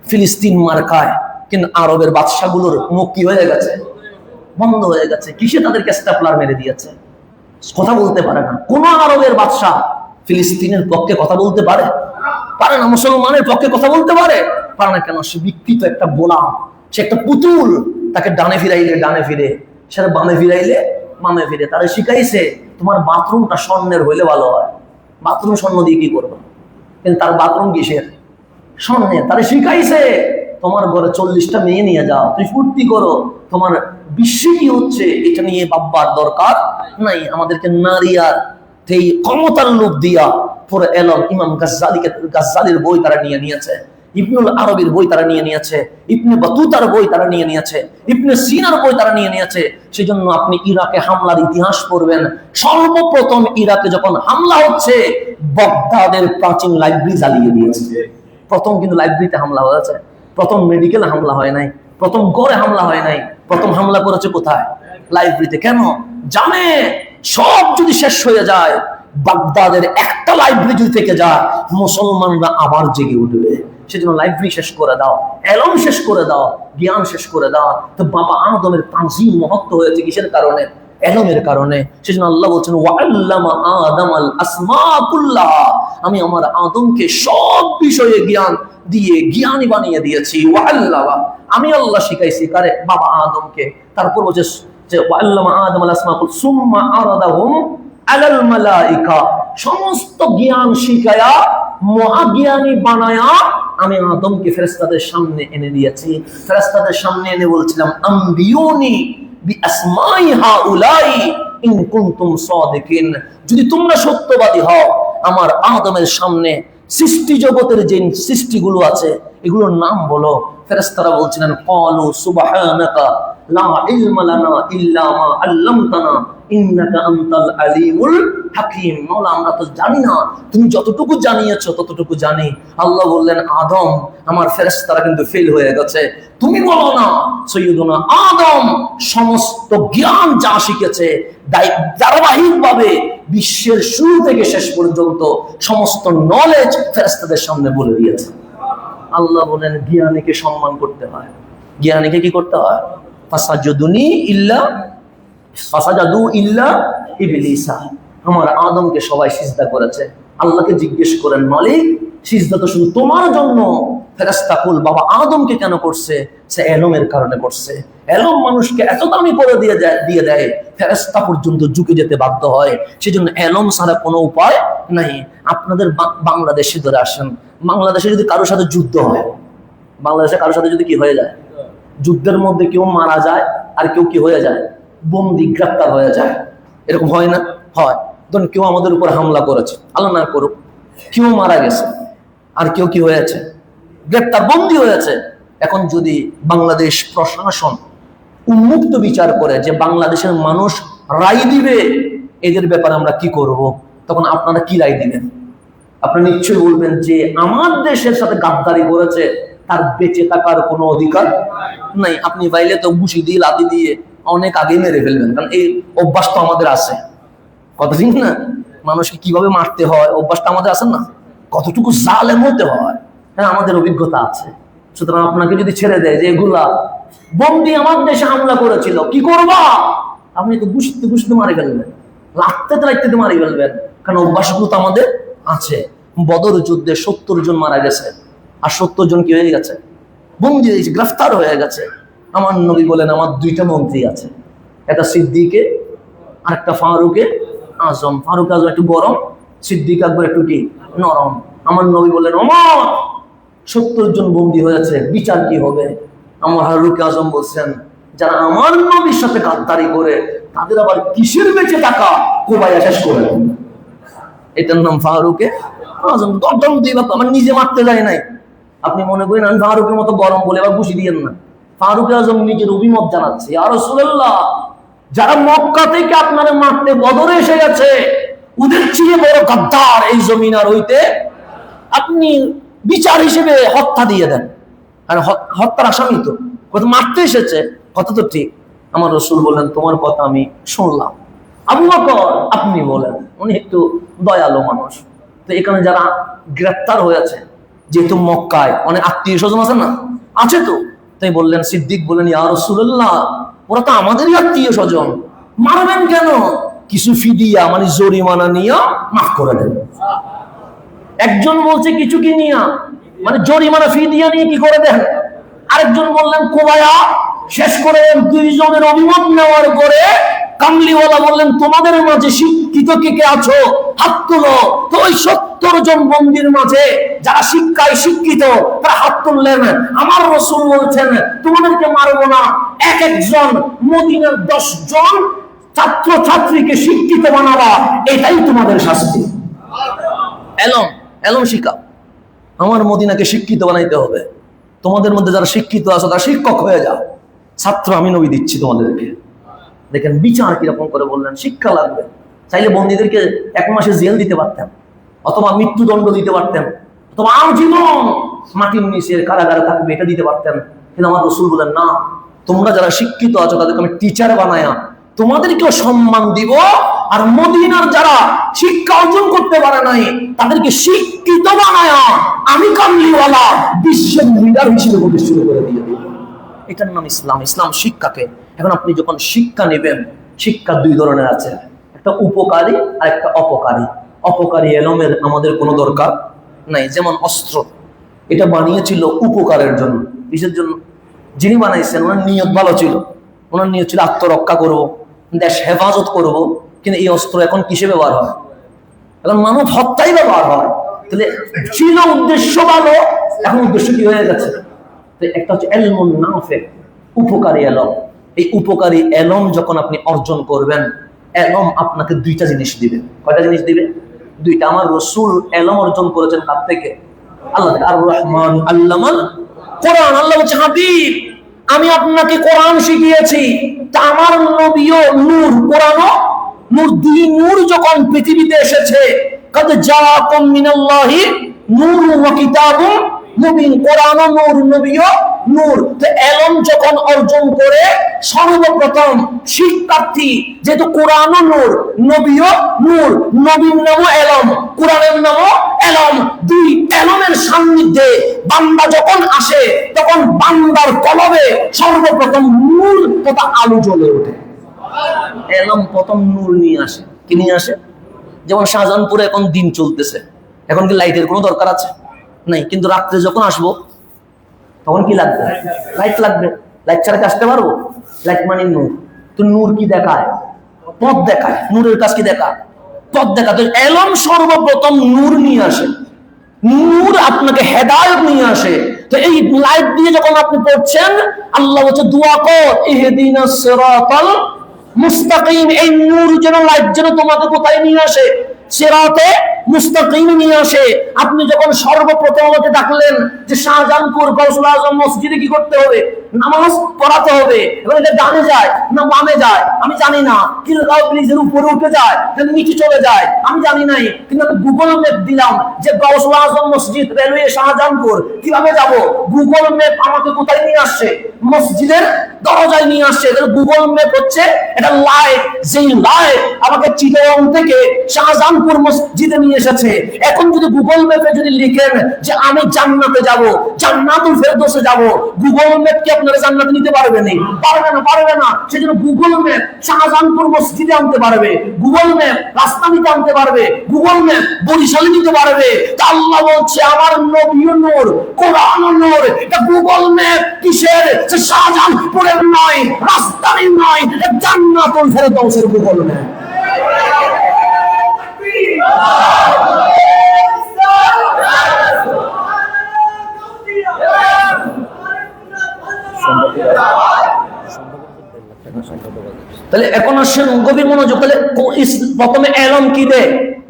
ফিলিস্তিন মার্কায়, কিন্তু আরবের বাদশাগুলোর মুখ কি হয়ে গেছে? বন্ধ হয়ে গেছে। কিসে তাদেরকে স্ট্যাপলার মেরে দিয়েছে? কথা বলতে পারে না। কোন আরবের বাদশা ফিলিস্তিনের পক্ষে কথা বলতে পারে? পারে না। মুসলমানের পক্ষে কথা বলতে পারে? পারে না। কেন? সে বিকৃত একটা গোলাম, সে একটা পুতুল। তাকে ডানে ফিরাইলে ডানে ফিরে, সেটা বামে ফিরাইলে বামে ফিরে। তারা শিখাইছে তোমার বাথরুমটা স্বর্ণের হইলে ভালো হয়। বাথরুম স্বর্ণ দিয়ে কি করবো? কিন্তু তার বাথরুম কিসের? স্বর্ণের। তারা শিখাইছে তোমার ঘরে 40টা মেয়ে নিয়ে যাও, তুই ফুর্তি করো, তোমার বিশ্বে কি হচ্ছে এটা নিয়ে ভাববার দরকার নাই। আমাদেরকে নারী আর এই ক্ষমতার লোভ দিয়া পুরো এলম। ইমাম গাজ্জালির বই তারা নিয়ে নিয়েছে, ইবনুল আরবির বই তারা নিয়ে নিয়েছে, ইবনে বাতুতার বই তারা নিয়ে নিয়েছে, ইবনে সিনার বই তারা নিয়ে নিয়েছে। সেজন্য আপনি ইরাকে হামলার ইতিহাস পড়বেন, সর্বপ্রথম ইরাকে যখন হামলা হচ্ছে বাগদাদের প্রাচীন লাইব্রেরি জ্বালিয়ে দিয়েছে। প্রথম কিন্তু লাইব্রেরিতে হামলা হয়েছে, প্রথম মেডিকেলে হামলা হয় নাই, প্রথম গড়ে হামলা হয় নাই, প্রথম হামলা করেছে কোথায়? লাইব্রেরিতে। কেন জানে সব যদি শেষ হয়ে যায়, বাগদাদের একটা লাইব্রেরি যদি থেকে যায়, মুসলমানরা আবার জেগে উঠবে। সেজন্য লাইব্রেরি শেষ করে দাও, এলম শেষ করে দাও, জ্ঞান শেষ করে দাও। তো বাবা আদমের তানজিম মহত্ব হয়েছে কিসের কারণে? এলমের কারণে। সেজন্য আল্লাহ বলছেন ওয়াল্লামা আদামাল আসমা কুল্লাহা, আমি আমার আদমকে সব বিষয়ে জ্ঞান দিয়ে জ্ঞানী বানিয়ে দিয়েছি। ওয়াল্লামা, আমি আল্লাহ শিখাইছি কারে? বাবা আদমকে। তারপর বলছে যে ওয়াল্লামা আদামাল আসমা কুল সুম্মা আরাদাহুম আলাল মালাইকা, সমস্ত জ্ঞান শিখায়া মহাজ্ঞানী বানায়া আমি আদমকে ফেরেশতাদের সামনে এনে দিয়েছি। ফেরেশতাদের সামনে এনে বলছিলাম আম্বিউনি বিআসমাই হাউলাই ইন কুনতুম সাদিকিন, যদি তোমরা সত্যবাদী হও আমার আদমের সামনে সৃষ্টি জগতের যে সৃষ্টিগুলো আছে এগুলোর নাম বলো। ফেরেশতারা বলছিলেন ক্বালু সুবহানাকা লা ইলমা লানা ইল্লা মা আল্লামতানা ইন্নাকা আনতাল আলিমুল হাকিম। মাওলা আমরা তো জানি না, তুমি যতটুকু জানিয়েছো ততটুকু জানি। আল্লাহ বললেন আদম আমার ফেরেশতারা কিন্তু ফেল হয়ে গেছে, তুমি বলো না। সৈয়দুনা আদম সমস্ত জ্ঞান যা শিখেছে ধারাবাহিকভাবে বিশ্বের শুরু থেকে শেষ পর্যন্ত সমস্ত নলেজ ফেরেশতাদের সামনে বলে দিয়েছে। আল্লাহ বলেন জ্ঞানীকে সম্মান করতে হয়। জ্ঞানীকে কি করতে হয়? ফাসাজাদু ইল্লা ইবলিসা, আমার আদমকে সবাই সিজদা করেছে। আল্লাহকে জিজ্ঞেস করেন মালিক সিজদা তো শুধু তোমার জন্য, ফেরেশতা কুল বাবা আদমকে কেন করছে? সে এলমের কারণে করছে। এলম মানুষকে এত দামি করে দিয়ে দেয় ফেরেশতা পর্যন্ত ঝুঁকে যেতে বাধ্য হয়। সেজন্য এলম ছাড়া কোনো উপায় নাই। আপনাদের বাংলাদেশে ধরে আসেন, বাংলাদেশে যদি কারোর সাথে যুদ্ধ হয়, বাংলাদেশে কারোর সাথে যদি কি হয়ে যায়, যুদ্ধের মধ্যে কেউ মারা যায় আর কেউ কি হয়ে যায়, বন্দি গ্রেপ্তার হয়ে যায়, এরকম হয় না? হয়। ধরুন কেউ আমাদের উপর হামলা করেছে, আল্লাহ না করুক, কেউ মারা গেছে আর কেউ কি হয়েছে, গ্রেপ্তার বন্দি হয়েছে। এখন যদি বাংলাদেশ প্রশাসন উন্মুক্ত বিচার করে যে বাংলাদেশের মানুষ রায় দিবে এদের ব্যাপারে আমরা কি করব, তখন আপনারা কি রায় দিবেন? আপনারা নিশ্চয়ই বলবেন যে আমার দেশের সাথে গাদ্দারি করেছে, তার বেঁচে থাকার কোনো অধিকার নাই। আপনি বাইলে তো ঘুষি দিয়ে লাথি দিয়ে অনেক আগে মেরে ফেলবেন, কারণ এই অভ্যাস তো আমাদের আছে। কথা ঠিক না? মানুষকে কিভাবে মারতে হয় অভ্যাসটা আমাদের আছে না? কতটুকু জালেম হতে হয়, হ্যাঁ আমাদের অভিজ্ঞতা আছে। সুতরাং আপনাকে যদি ছেড়ে দেয় যে এগুলা বন্দি আমার দেশে হামলা করেছিল, কি করবা? আপনি তো ঘুষতে মারি ফেলবেন, লাগতে মারি ফেলবেন, কারণ অভ্যাসগুলো তো আমাদের আছে। বদর যুদ্ধে 70 জন মারা গেছে, আর 70 জন কি হয়ে গেছে? বন্দি হয়েছে, গ্রেফতার হয়ে গেছে। আমার নবী বলেন আমার 2টা মন্ত্রী আছে, একটা সিদ্দিকে আর একটা ফারুকে আজম। ফারুক আজম একটু গরম, সিদ্দিক আকবর একটু কি নরম। আমার নবী বললেন ওমর 70 জন বন্দী হয়েছে, বিচার কি হবে? আমার ফারুক আজম বলছেন যারা আমার নবীর সাথে গাদ্দারি করে তাদের আবার কিসের বেঁচে থাকা, কোবাইয়া শেষ করে। এটার নাম ফারুকে আজম। দরদম দিয়ে আমার নিজে মারতে যায় নাই। আপনি মনে করেন আমি ফারুকের মতো গরম বলে আবার ঘুষি দিয়েন না। ফারুক আজম নিজের অভিমত জানাচ্ছে, ইয়া রাসূলুল্লাহ যারা মক্কা থেকে আপনারা মারতে বদরে এসে গেছে ওদের চেয়ে বড় গাদ্দার এই জমিন আর হইতে, আপনি বিচার হিসেবে হত্যা দিয়ে দেন। আর হত্যার আসামি তো, কত মারতে এসেছে, কথা তো ঠিক। আমার রাসূল বললেন তোমার কথা আমি শুনলাম, আবু বকর আপনি বলেন। উনি একটু দয়ালু মানুষ। তো এখানে যারা গ্রেফতার হয়েছে, যেহেতু মক্কায় অনেক আত্মীয় স্বজন আছে না, আছে তো, তাই বললেন সিদ্দিক বললেন ইয়া রাসূলুল্লাহ ওরা তো আমাদেরই আত্মীয় স্বজন, মারবেন কেন? কিছু ফিদিয়া মানে জরিমানা নিয়ে মাফ করে দেন। একজন বলছে কিছু কি নিয়া মানে জরিমানা ফিদিয়া নিয়ে কি করে দেন। আরেকজন বললেন কোবায়া শেষ করে দুইজনের অভিমত নেওয়ার পরে কামলিওয়ালা বললেন, তোমাদের মাঝে শিক্ষিত কে কে আছো হাত তুলো। তো ওই 70 জন বন্দীর মাঝে যারা শিক্ষায় শিক্ষিত তারা হাত তুললেন। আমার রাসূল বলছেন, তোমাদেরকে মারবো না, এক একজন মদিনার 10 জন ছাত্র ছাত্রীকে শিক্ষিত বানাবা, এটাই তোমাদের শাস্তি। এলম এলম শিক্ষা, আমার মদিনাকে শিক্ষিত বানাইতে হবে। তোমাদের মধ্যে যারা শিক্ষিত আছো তারা শিক্ষক হয়ে যাও, ছাত্র আমি নবী দিচ্ছি তোমাদেরকে। দেখেন বিচার কিরকম করে বললেন, শিক্ষা লাগবে। চাইলে বন্দীদেরকে 1 মাসে জেল দিতে পারতেন, অথবা মৃত্যুদণ্ড দিতে পারতেন, অথবা আজীবন মাটির নিচের কারাগারে থাকবে, এটা দিতে পারতেন। কিন্তু আমার রাসূল বলেন, না, তোমরা যারা শিক্ষিত আছো তাদেরকে আমি টিচার বানায়া তোমাদেরকেও সম্মান দিব, আর মদিনার যারা শিক্ষা অর্জন করতে পারে নাই তাদেরকে শিক্ষিত বানায়া আমি কামলিওয়ালা বিশ্বের লিডার হিসেবে প্রতিষ্ঠিত করে দিয়ে দিব। এটার নাম ইসলাম। ইসলাম শিক্ষাকে। এখন আপনি যখন শিক্ষা নেবেন, শিক্ষা 2 ধরনের আছে, একটা উপকারী আর একটা অপকারী। অপকারী এলমের আমাদের কোনো দরকার নাই। যেমন অস্ত্র, এটা বানিয়েছিল উপকারের জন্য। কিসের জন্য? যিনি বানাইছেন ওনার নিয়ত ভালো ছিল, ওনার নিয়ত ছিল আত্মরক্ষা করব, দেশ হেফাজত করব। কিন্তু এই অস্ত্র এখন কিসে ব্যবহার হয়? এখন মানব হত্যাই ব্যবহার হয়। তাহলে ছিল উদ্দেশ্য ভালো, এখন উদ্দেশ্য কি হয়ে গেছে? একটা হচ্ছে ইলমুন নাফি, উপকারী এলম। এই উপকারী এলম যখন আপনি অর্জন করবেন, এলম আপনাকে 2টা জিনিস দিবে। কয়টা জিনিস দিবে? 2টা। আমার রাসূল এলম অর্জন করেছেন কার থেকে? আল্লাহ থেকে। আর রহমান আল্লামাল কোরআন। আল্লাহ বলছে, হাবিব আমি আপনাকে কোরআন শিখিয়েছি। তা আমার নবীও নূর, কোরআনও নূর। 2 নূর যখন পৃথিবীতে এসেছে, কাদ জাআকুম মিনাল্লাহি নূরুন ওয়া কিতাবুম মুবিন। কোরআনও নূর, নবীও নূর। তো এলম যখন অর্জন করে সর্বপ্রথম শিক্ষার্থী, যেহেতু কোরআনও নূর, নবীও নূর, নবীর নামও এলম, কোরআনের নামও এলম। 2 এলমের সান্নিধ্যে বান্দা যখন আসে, তখন বান্দার কলবে সর্বপ্রথম নূর তথা আলো জ্বলে ওঠে। এলম প্রথম নূর নিয়ে আসে। কি নিয়ে আসে? যেমন শাহজাহানপুরে এখন দিন চলতেছে, এখন কি লাইটের কোনো দরকার আছে? নাই। কিন্তু রাত্রে যখন আসবো তখন কি লাগবে? লাইট লাগবে। লাইট ছাড়া আসতে পারবো? লাইট মানে নূর। তো নূর কি দেখায়? পথ দেখায়। নূরের কাজ কি দেখায়? পথ দেখা। তো এলম সর্বপ্রথম নূর নিয়ে আসে। নূর আপনাকে হেদায়েত নিয়ে আসে। তো এই লাইট দিয়ে যখন আপনি পড়ছেন, আল্লাহ বলছে দোয়া কর, ইহদিনাস সিরাতাল মুস্তাকিম। এই নূর যেন, লাইট যেন তোমাকে কোথায় নিয়ে আসে? সিরাতে মুস্তাকিম নিয়ে আসে। আপনি যখন সর্বপ্রথম আমাকে ডাকলেন যে শাহজাহানপুর গাউসুল আজম মসজিদে কি করতে হবে? নামাজ পড়াতে হবে। এবার এটা ডানে যায় না বামে যায় আমি জানি না, কিন্তু ব্রিজের উপরে উঠে যায় না নিচে চলে যায় আমি জানি নাই। কিন্তু আমি গুগল ম্যাপ দিলাম যে গাউসুল আজম মসজিদ, রেলওয়ে শাহজাহানপুর, কিভাবে যাব? গুগল ম্যাপ আমাকে কোথায় নিয়ে আসছে? মসজিদের দরজায় নিয়ে আসছে। গুগল ম্যাপ হচ্ছে এটা লাইট, যেই লাইট আমাকে চিটাগাং থেকে শাহজাহানপুর মসজিদে নিয়ে এসেছে। এখন যদি গুগল ম্যাপে যদি লিখেন যে আমি জান্নাতে যাব, জান্নাতুল ফেরদৌসে যাব, গুগল ম্যাপ কি আপনারা জান্নাতে নিতে পারবে না? পারবে না। সেজন্য গুগল ম্যাপ শাহজাহানপুর মসজিদে আনতে পারবে, গুগল ম্যাপ রাস্তানিতে আনতে পারবে, গুগল ম্যাপ বরিশালে নিতে পারবে। তা আল্লাহ বলছে আমার নবীও নূর, কোরআনও নূর। এটা গুগল ম্যাপ কিসের? সে শাহজাহানপুরের নয়, রাস্তানির নয়, জান্নাতুল ফেরদৌসের গুগল ম্যাপ। তাহলে এখন আসেন গভীর মনোযোগ। তাহলে প্রথমে এলম কি দে?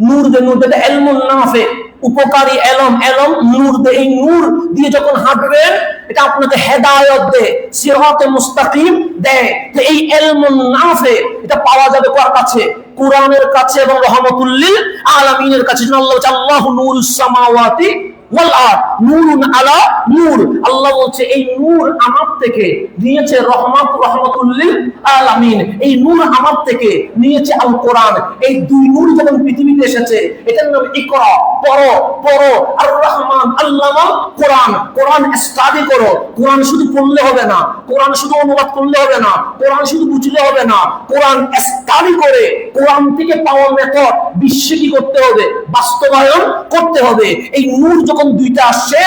নূর দে। নূর দে ইলমুন নাফি, উপকারী এলম। এলম নূর দে। এই নূর দিয়ে যখন হাঁটবেন, এটা আপনাকে হেদায়েত দে, সিরাতে মুস্তাকিম দে। তো এই ইলমুন নাফি এটা পাওয়া যাবে কার কাছে? কোরআনের কাছে এবং রহমাতুল লিল আলামিনের কাছে। আল্লাহ বলছে আল্লাহু নূরুস সামাওয়াতি ওয়াল আরদ নূরুন আলা নূর। আল্লাহ বলছে এই নূর আমার থেকে নিয়েছে রহমাতুল লিল আলামিন। এই নূর আমার থেকে নিয়েছে আল কোরআন। এই 2 নূর যখন পৃথিবীতে এসেছে, এটার নাম ইকরা, পড়ো। আর রহমান আল্লামা কোরআন। কোরআন স্টাডি করো। কোরআন শুধু পড়লে হবে না, কোরআন শুধু অনুবাদ করলে হবে না, কোরআন শুধু বুঝলে হবে না। কোরআন স্টাডি করে কোরআন থেকে পাওয়া মেথড বিশ্বে কি করতে হবে? বাস্তবায়ন করতে হবে। এই নূর যখন যখন দুইটা আসছে,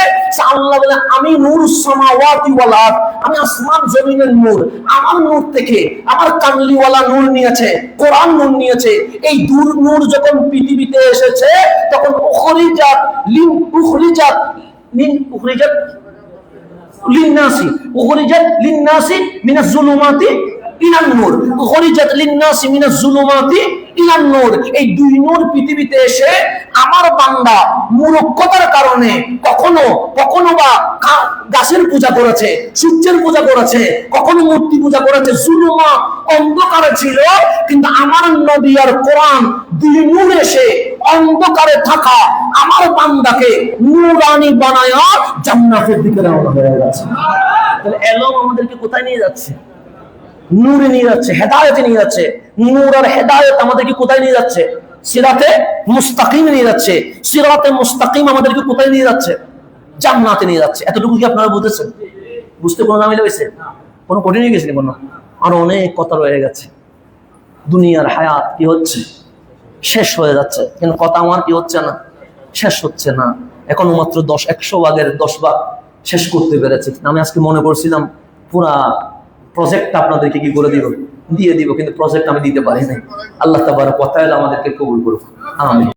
আল্লাহ বলে আমি নূরুস সামাওয়াতি ওয়াল আরদ, আমি আসমান জমিনের নূর, আমার নূর থেকে আমার কামলিওয়ালা নূর নিয়েছে, কোরআন নূর নিয়েছে। এই নূর যখন পৃথিবীতে এসেছে তখন উখরিজাত লিন্নাসি মিনাজ জুলুমাতি ইলান নূর, উখরিজাত লিন্নাসি মিনাজ জুলুমাতি ইলান নূর। এই দুই নূর পৃথিবীতে এসে আমার বান্দা মূর্খতার কারণে কখনো বা গাছের পূজা করেছে, সূর্যের পূজা করেছে, কখনো মূর্তি পূজা করেছে, জুলুমা অন্ধকারে ছিল। কিন্তু আমার নবী আর কোরআন দুই নূর এসে অন্ধকারে থাকা আমার বান্দাকে নূরানি বানায়া জান্নাতের দিকে রওনা হয়ে গেছে। তাহলে এলম আমাদেরকে কোথায় নিয়ে যাচ্ছে? নূরে নিয়ে যাচ্ছে, হেদায়েতে নিয়ে যাচ্ছে। নূর আর হেদায়েত আমাদেরকে কোথায় নিয়ে যাচ্ছে? সিরাতে মুস্তাকিম নিয়ে যাচ্ছে। সিরাতে মুস্তাকিম আমাদেরকে কোথায় নিয়ে যাচ্ছে? জান্নাতে নিয়ে যাচ্ছে। এতটুকু কি আপনারা বুঝেছেন? বুঝতে কোনো ঝামেলা হয়েছে? কোনো কঠিন হয়ে গেছে? কোনো আরো অনেক কথা রয়ে গেছে। দুনিয়ার হায়াত কি হচ্ছে? শেষ হয়ে যাচ্ছে, কিন্তু কথা আমার কি হচ্ছে না? শেষ হচ্ছে না। এখনো মাত্র 100 ভাগের 10 ভাগ শেষ করতে পেরেছি। আমি আজকে মনে করছিলাম পুরা প্রজেক্টটা আপনাদেরকে কি করে দিয়ে দিব, কিন্তু প্রজেক্ট আমি দিতে পারি নাই। আল্লাহ তাবারক ওয়া তাআলা আমাদেরকে কবুল করুক। আমিন।